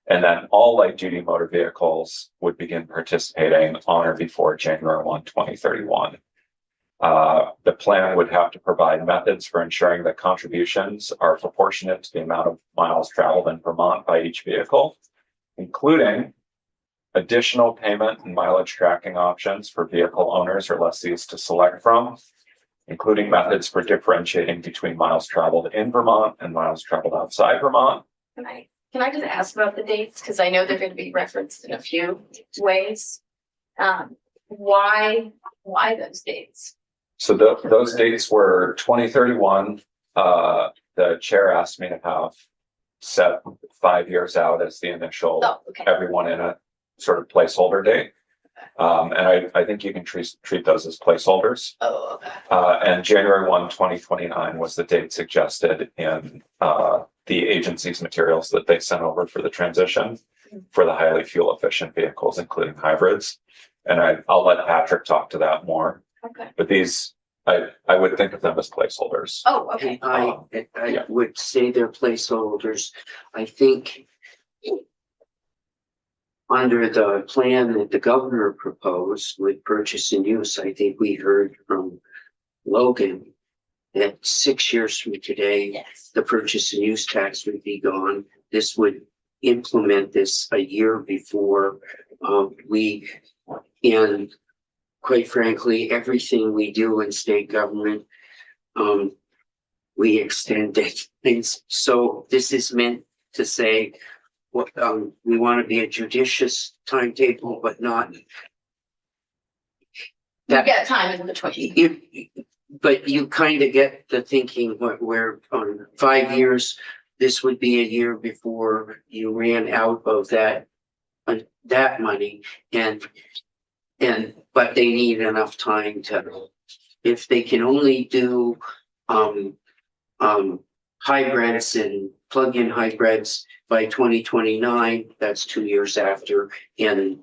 Speaker 3: And then all light duty motor vehicles would begin participating on or before January 1, 2031. The plan would have to provide methods for ensuring that contributions are proportionate to the amount of miles traveled in Vermont by each vehicle, including additional payment and mileage tracking options for vehicle owners or lessees to select from, including methods for differentiating between miles traveled in Vermont and miles traveled outside Vermont.
Speaker 1: Can I just ask about the dates? Because I know they're going to be referenced in a few ways. Why those dates?
Speaker 3: So those dates were 2031. The chair asked me to have set 5 years out as the initial,
Speaker 1: Oh, okay.
Speaker 3: everyone in a sort of placeholder date. And I think you can treat those as placeholders.
Speaker 1: Oh, okay.
Speaker 3: And January 1, 2029 was the date suggested in the agency's materials that they sent over for the transition for the highly fuel efficient vehicles, including hybrids. And I'll let Patrick talk to that more.
Speaker 1: Okay.
Speaker 3: But these, I would think of them as placeholders.
Speaker 1: Oh, okay.
Speaker 2: And I
Speaker 3: Yeah.
Speaker 2: would say they're placeholders. I think under the plan that the governor proposed with purchase and use, I think we heard from Logan that 6 years from today,
Speaker 1: Yes.
Speaker 2: the purchase and use tax would be gone. This would implement this a year before and quite frankly, everything we do in state government, we extend it. Things. So this is meant to say, what, we want to be a judicious timetable, but not
Speaker 1: You get time in between.
Speaker 2: but you kind of get the thinking where 5 years, this would be a year before you ran out of that money but they need enough time to, if they can only do hybrids and plug-in hybrids by 2029, that's 2 years after, and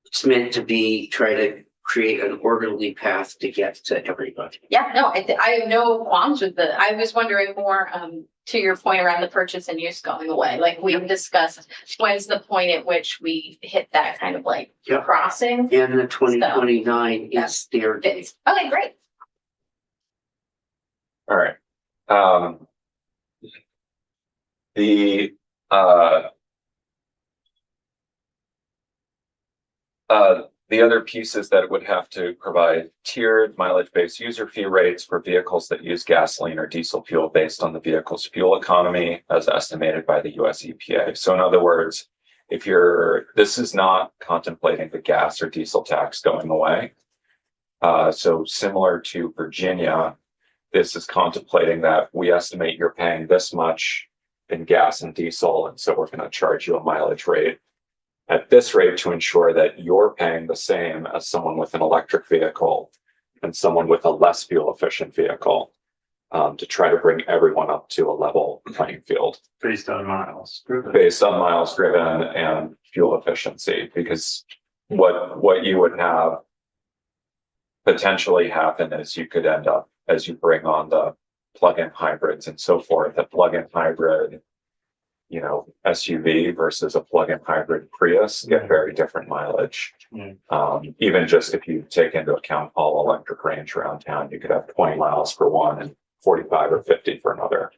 Speaker 2: it's meant to be try to create an orderly path to get to everybody.
Speaker 1: Yeah, no, I have no qualms with I was wondering more, to your point around the purchase and use going away, like we've discussed, when's the point at which we hit that kind of like
Speaker 2: Yep.
Speaker 1: crossing?
Speaker 2: And the 2029
Speaker 1: So,
Speaker 2: is their date.
Speaker 1: Okay, great.
Speaker 3: All right. The other piece is that it would have to provide tiered mileage-based user fee rates for vehicles that use gasoline or diesel fuel based on the vehicle's fuel economy as estimated by the US EPA. So in other words, this is not contemplating the gas or diesel tax going away. So similar to Virginia, this is contemplating that we estimate you're paying this much in gas and diesel, and so we're going to charge you a mileage rate at this rate to ensure that you're paying the same as someone with an electric vehicle and someone with a less fuel efficient vehicle, to try to bring everyone up to a level playing field
Speaker 5: Based on miles.
Speaker 3: based on miles driven and fuel efficiency. Because what you would have potentially happen is you could end up, as you bring on the plug-in hybrids and so forth, the plug-in hybrid, SUV versus a plug-in hybrid Prius get very different mileage. Even just if you take into account all electric range around town, you could have 20 miles for one and 45 or 50 for another.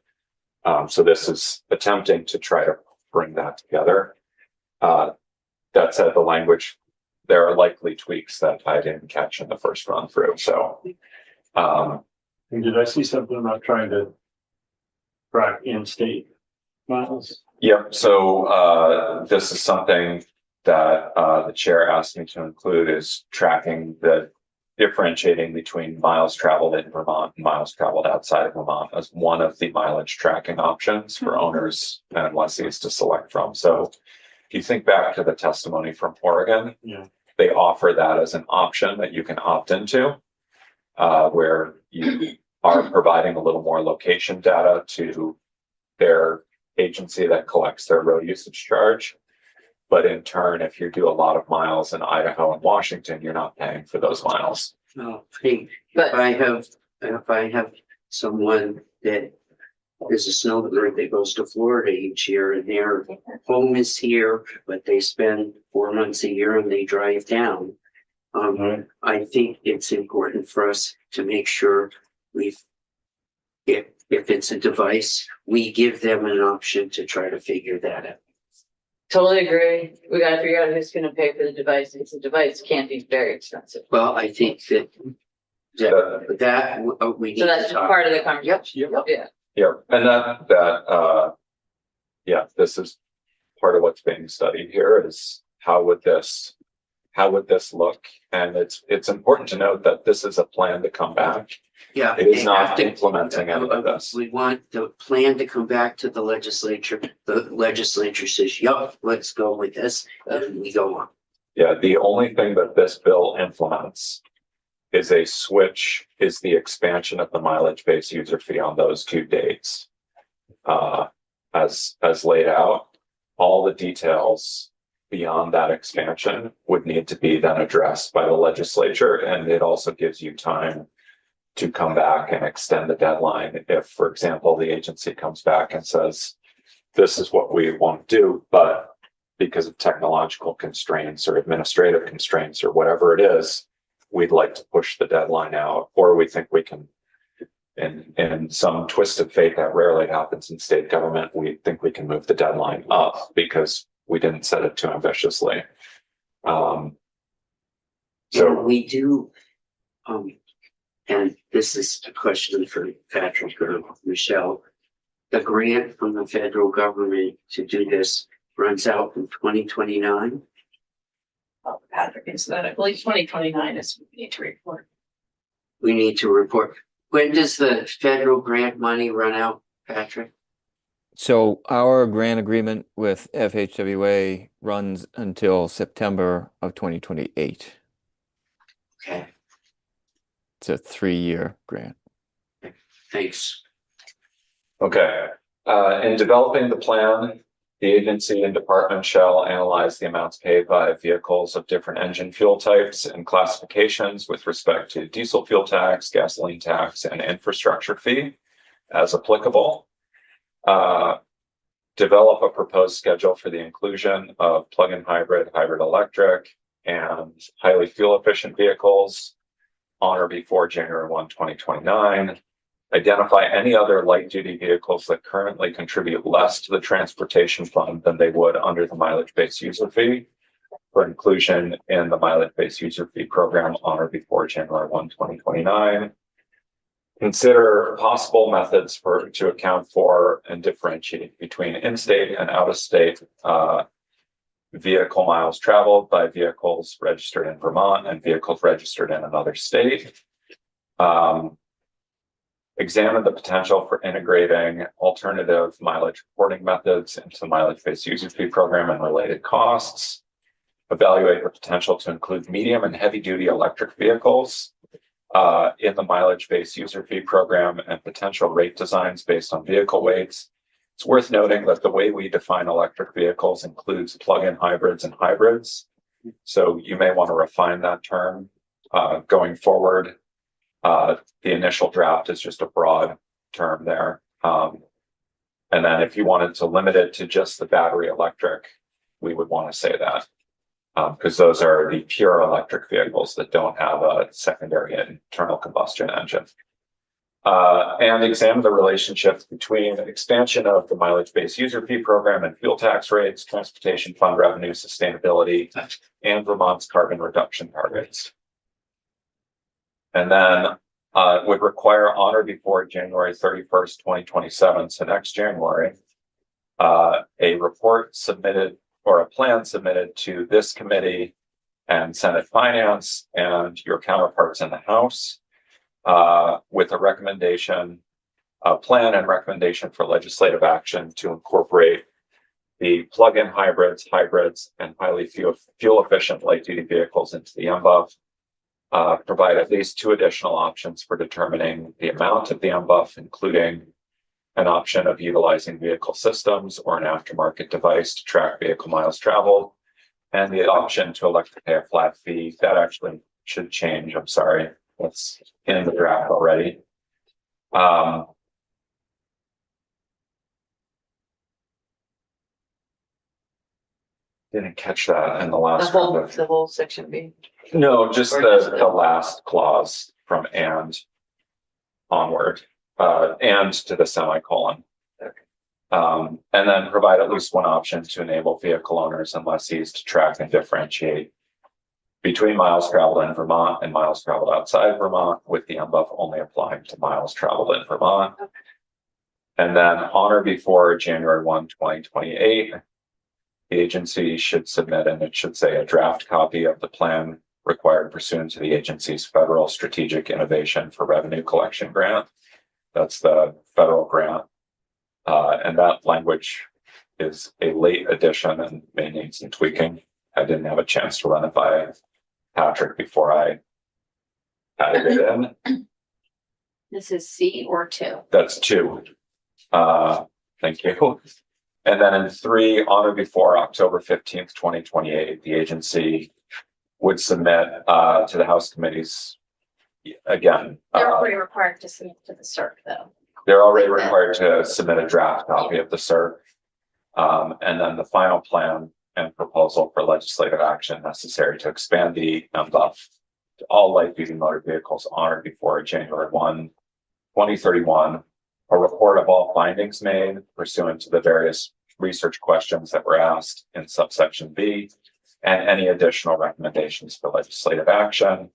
Speaker 3: So this is attempting to try to bring that together. That said, the language, there are likely tweaks that I didn't catch in the first run through. So,
Speaker 5: And did I see something about trying to track in-state miles?
Speaker 3: yep. So this is something that the chair asked me to include, is tracking the differentiating between miles traveled in Vermont and miles traveled outside of Vermont as one of the mileage tracking options for owners and lessees to select from. So if you think back to the testimony from Oregon, they offer that as an option that you can opt into, where you are providing a little more location data to their agency that collects their road usage charge. But in turn, if you do a lot of miles in Idaho and Washington, you're not paying for those miles.
Speaker 2: Oh, hey,
Speaker 4: But
Speaker 2: if I have someone that is a snowbird that goes to Florida each year and their home is here, but they spend 4 months a year and they drive down. I think it's important for us to make sure if it's a device, we give them an option to try to figure that out.
Speaker 4: totally agree. We gotta figure out who's gonna pay for the device, because the device can be very expensive.
Speaker 2: Well, I think that we need
Speaker 4: So that's
Speaker 2: to
Speaker 4: just
Speaker 2: talk.
Speaker 4: part of the conversation.
Speaker 2: Yep.
Speaker 4: Yeah.
Speaker 3: Yeah, and this is part of what's being studied here is how would this look? And it's important to note that this is a plan to come back.
Speaker 2: Yeah.
Speaker 3: It is
Speaker 2: they
Speaker 3: not
Speaker 2: have to-
Speaker 3: implementing any of this.
Speaker 2: We want the plan to come back to the legislature. The legislature says, yup, let's go with this, and we go on.
Speaker 3: Yeah, the only thing that this bill implements is the expansion of the mileage-based user fee on those 2 dates. As laid out, all the details beyond that expansion would need to be then addressed by the legislature, and it also gives you time to come back and extend the deadline if, for example, the agency comes back and says, this is what we want to do, but because of technological constraints or administrative constraints or whatever it is, we'd like to push the deadline out, or we think we can in some twist of fate that rarely happens in state government, we think we can move the deadline up because we didn't set it too ambitiously.
Speaker 2: So
Speaker 3: So
Speaker 2: we do, and this is a question for Patrick or Michelle. The grant from the federal government to do this runs out in 2029.
Speaker 4: Patrick is that, I believe 2029 is, we need to report.
Speaker 2: We need to report. When does the federal grant money run out, Patrick?
Speaker 6: So our grant agreement with FHWA runs until September of 2028.
Speaker 2: Okay,
Speaker 6: It's a 3-year grant.
Speaker 2: thanks.
Speaker 3: okay, in developing the plan, the agency and department shall analyze the amounts paid by vehicles of different engine fuel types and classifications with respect to diesel fuel tax, gasoline tax, and infrastructure fee as applicable. Develop a proposed schedule for the inclusion of plug-in hybrid, hybrid electric, and highly fuel efficient vehicles on or before January 1, 2029. Identify any other light duty vehicles that currently contribute less to the transportation fund than they would under the mileage-based user fee for inclusion in the mileage-based user fee program on or before January 1, 2029. Consider possible methods to account for and differentiate between in-state and out-of-state vehicle miles traveled by vehicles registered in Vermont and vehicles registered in another state. Examine the potential for integrating alternative mileage reporting methods into the mileage-based user fee program and related costs. Evaluate the potential to include medium and heavy-duty electric vehicles in the mileage-based user fee program and potential rate designs based on vehicle weights. It's worth noting that the way we define electric vehicles includes plug-in hybrids and hybrids. So you may want to refine that term going forward. The initial draft is just a broad term there. And then if you wanted to limit it to just the battery electric, we would want to say that. Because those are the pure electric vehicles that don't have a secondary internal combustion engine. And examine the relationships between expansion of the mileage-based user fee program and fuel tax rates, transportation fund revenue, sustainability, and Vermont's carbon reduction targets. And then would require on or before January 31st, 2027, so next January, a report submitted or a plan submitted to this committee and Senate Finance and your counterparts in the House with a recommendation, a plan and recommendation for legislative action to incorporate the plug-in hybrids, and highly fuel efficient light duty vehicles into the MBUF. Provide at least 2 additional options for determining the amount of the MBUF, including an option of utilizing vehicle systems or an aftermarket device to track vehicle miles traveled, and the option to elect to pay a flat fee. That actually should change. I'm sorry, that's in the draft already. Didn't catch that in the last round.
Speaker 4: The whole section B.
Speaker 3: No, just the last clause from and onward, and to the semicolon. And then provide at least one option to enable vehicle owners and lessees to track and differentiate between miles traveled in Vermont and miles traveled outside Vermont, with the MBUF only applying to miles traveled in Vermont. Okay. And then on or before January 1, 2028, the agency should submit, and it should say, a draft copy of the plan required pursuant to the agency's Federal Strategic Innovation for Revenue Collection Grant. That's the federal grant. And that language is a late addition and may need some tweaking. I didn't have a chance to run it by Patrick before I added it in.
Speaker 1: This is C or 2?
Speaker 3: That's 2. Thank you. And then in 3, on or before October 15th, 2028, the agency would submit to the House committees again.
Speaker 1: They're already required to submit to the CERC though.
Speaker 3: They're already required to submit a draft copy of the CERC. And then the final plan and proposal for legislative action necessary to expand the MBUF to all light duty motor vehicles on or before January 1, 2031, a report of all findings made pursuant to the various research questions that were asked in subsection B, and any additional recommendations for legislative action.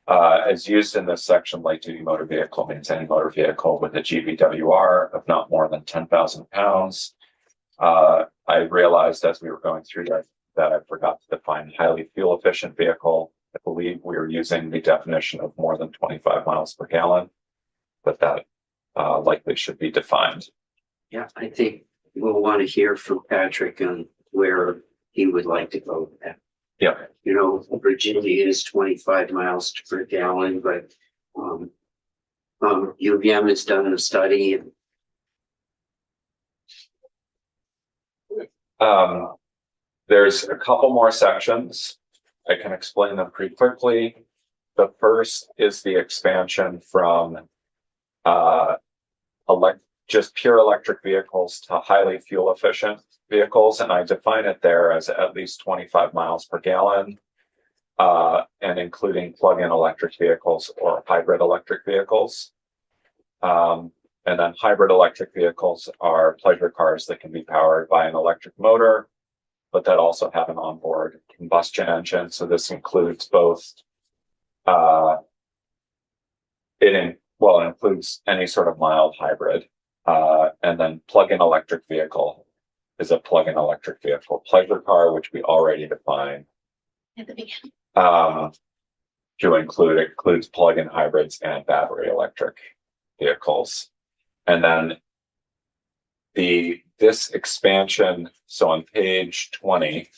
Speaker 3: As used in this section, light duty motor vehicle means any motor vehicle with a GVWR of not more than 10,000 pounds. I realized as we were going through that I forgot to define highly fuel efficient vehicle. I believe we were using the definition of more than 25 miles per gallon, but that likely should be defined.
Speaker 2: Yeah, I think we'll want to hear from Patrick on where he would like to go with that.
Speaker 3: Yeah.
Speaker 2: You know, Virginia is 25 miles per gallon, but UVM has done a study and
Speaker 3: there's a couple more sections. I can explain them pretty quickly. The first is the expansion from just pure electric vehicles to highly fuel efficient vehicles, and I define it there as at least 25 miles per gallon, and including plug-in electric vehicles or hybrid electric vehicles. And then hybrid electric vehicles are pleasure cars that can be powered by an electric motor, but that also have an onboard combustion engine. So this includes both, it includes any sort of mild hybrid. And then plug-in electric vehicle is a plug-in electric vehicle. Pleasure car, which we already define,
Speaker 1: At the beginning.
Speaker 3: includes plug-in hybrids and battery electric vehicles. And then this expansion, so on page 20,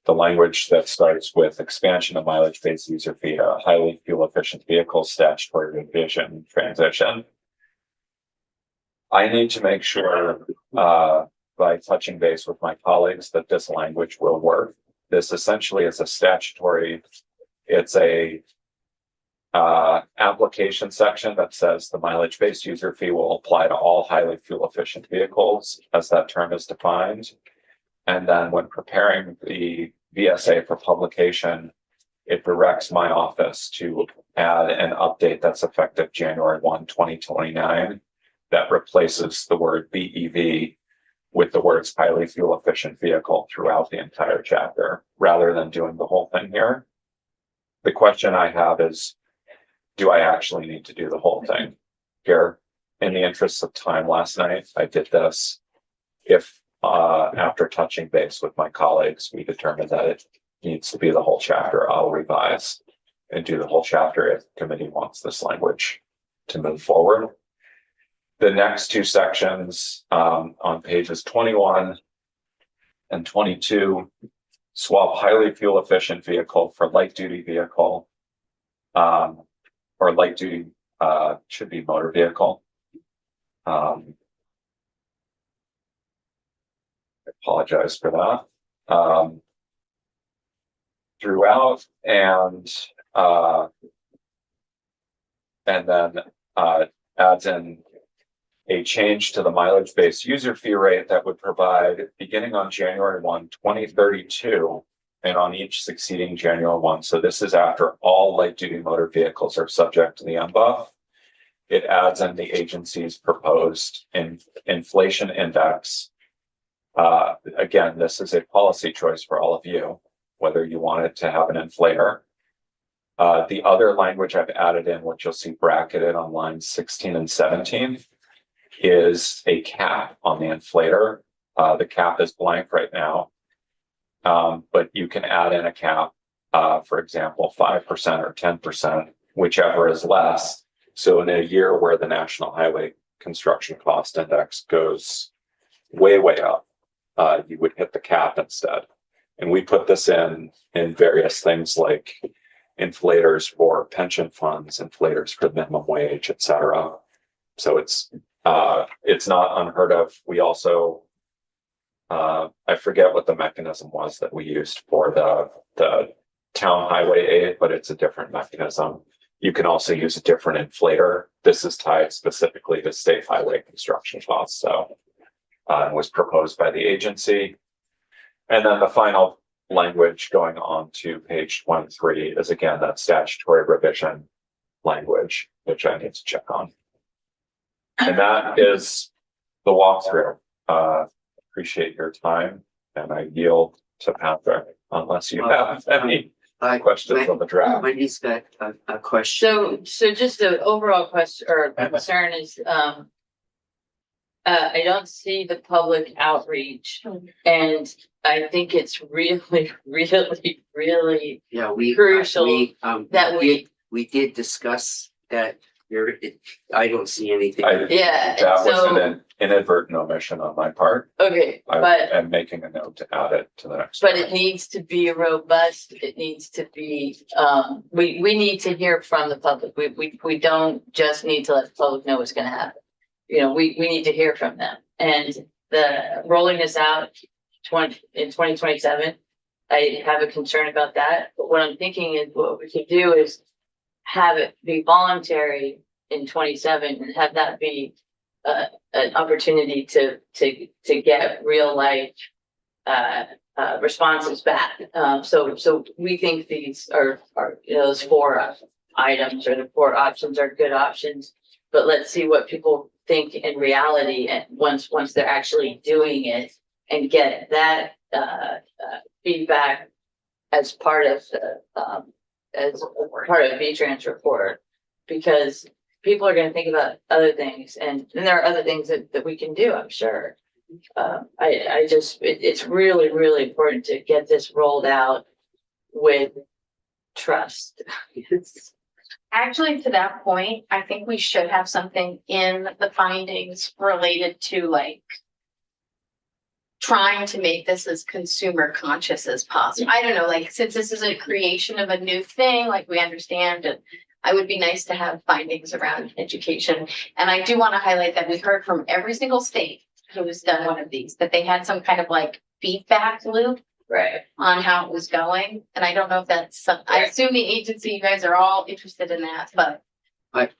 Speaker 3: the language that starts with expansion of mileage-based user fee to highly fuel-efficient vehicles statutory revision transition. I need to make sure by touching base with my colleagues that this language will work. This essentially is a statutory, it's a application section that says the mileage-based user fee will apply to all highly fuel-efficient vehicles as that term is defined. And then when preparing the VSA for publication, it directs my office to add an update that's effective January 1, 2029 that replaces the word BEV with the words highly fuel-efficient vehicle throughout the entire chapter, rather than doing the whole thing here. The question I have is, do I actually need to do the whole thing here? In the interest of time last night, I did this. If after touching base with my colleagues, we determine that it needs to be the whole chapter, I'll revise and do the whole chapter if the committee wants this language to move forward. The next two sections on pages 21 and 22 swap highly fuel efficient vehicle for light duty vehicle, or light duty should be motor vehicle. I apologize for that. Throughout and then adds in a change to the mileage-based user fee rate that would provide beginning on January 1, 2032, and on each succeeding January 1. So this is after all light-duty motor vehicles are subject to the MBUF. It adds in the agency's proposed inflation index. Again, this is a policy choice for all of you, whether you wanted to have an inflator. The other language I've added in, which you'll see bracketed on lines 16 and 17, is a cap on the inflator. The cap is blank right now, but you can add in a cap, for example, 5% or 10%, whichever is less. So in a year where the National Highway Construction Cost Index goes way, way up, you would hit the cap instead. And we put this in various things like inflators for pension funds, inflators for minimum wage, et cetera. So it's not unheard of. We also, I forget what the mechanism was that we used for the town highway aid, but it's a different mechanism. You can also use a different inflator. This is tied specifically to state highway construction costs. So it was proposed by the agency. And then the final language going on to page 23 is again that statutory revision language, which I need to check on. And that is the walkthrough. Appreciate your time and I yield to Patrick unless you have any questions on the draft.
Speaker 2: Wendy's got a question.
Speaker 4: So just the overall question or concern is, I don't see the public outreach and I think it's really, really
Speaker 2: Yeah, we.
Speaker 4: crucial that
Speaker 2: We did discuss that. I don't see anything.
Speaker 4: Yeah,
Speaker 3: That was
Speaker 4: so,
Speaker 3: an inadvertent omission on my part.
Speaker 4: okay,
Speaker 3: I
Speaker 4: but,
Speaker 3: am making a note to add it to the next.
Speaker 4: but
Speaker 3: one.
Speaker 4: it needs to be robust, it needs to be, we need to hear from the public. We don't just need to let the public know what's gonna happen. You know, we need to hear from them, and the rolling this out in 2027, I have a concern about that, but what I'm thinking is what we could do is have it be voluntary in 27 and have that be an opportunity to get real life responses back. So we think these are, you know, those 4 items or the 4 options are good options. But let's see what people think in reality and once they're actually doing it and get that feedback as part of the as part of V-Trans report, because people are gonna think about other things and there are other things that we can do, I'm sure. I just, it's really, really important to get this rolled out with trust.
Speaker 1: Actually, to that point, I think we should have something in the findings related to like trying to make this as consumer conscious as possible. I don't know, like, since this is a creation of a new thing, like we understand it, I would be nice to have findings around education. And I do want to highlight that we heard from every single state who has done one of these, that they had some kind of like feedback loop
Speaker 4: Right.
Speaker 1: on how it was going. And I don't know if that's some, I assume the agency, you guys are all interested in that, but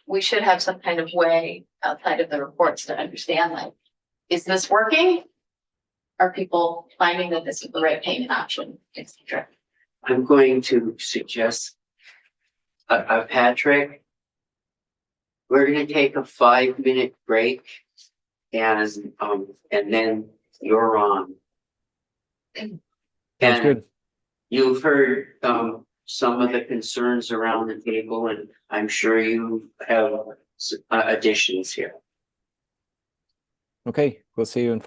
Speaker 1: we should have some kind of way outside of the reports to understand, like, is this working? Are people finding that this is the right payment option, etc.?
Speaker 2: I'm going to suggest, Patrick, we're gonna take a 5-minute break and then you're on.
Speaker 6: Sounds
Speaker 2: And
Speaker 6: good.
Speaker 2: you've heard some of the concerns around the table and I'm sure you have additions here.
Speaker 6: Okay, we'll see you in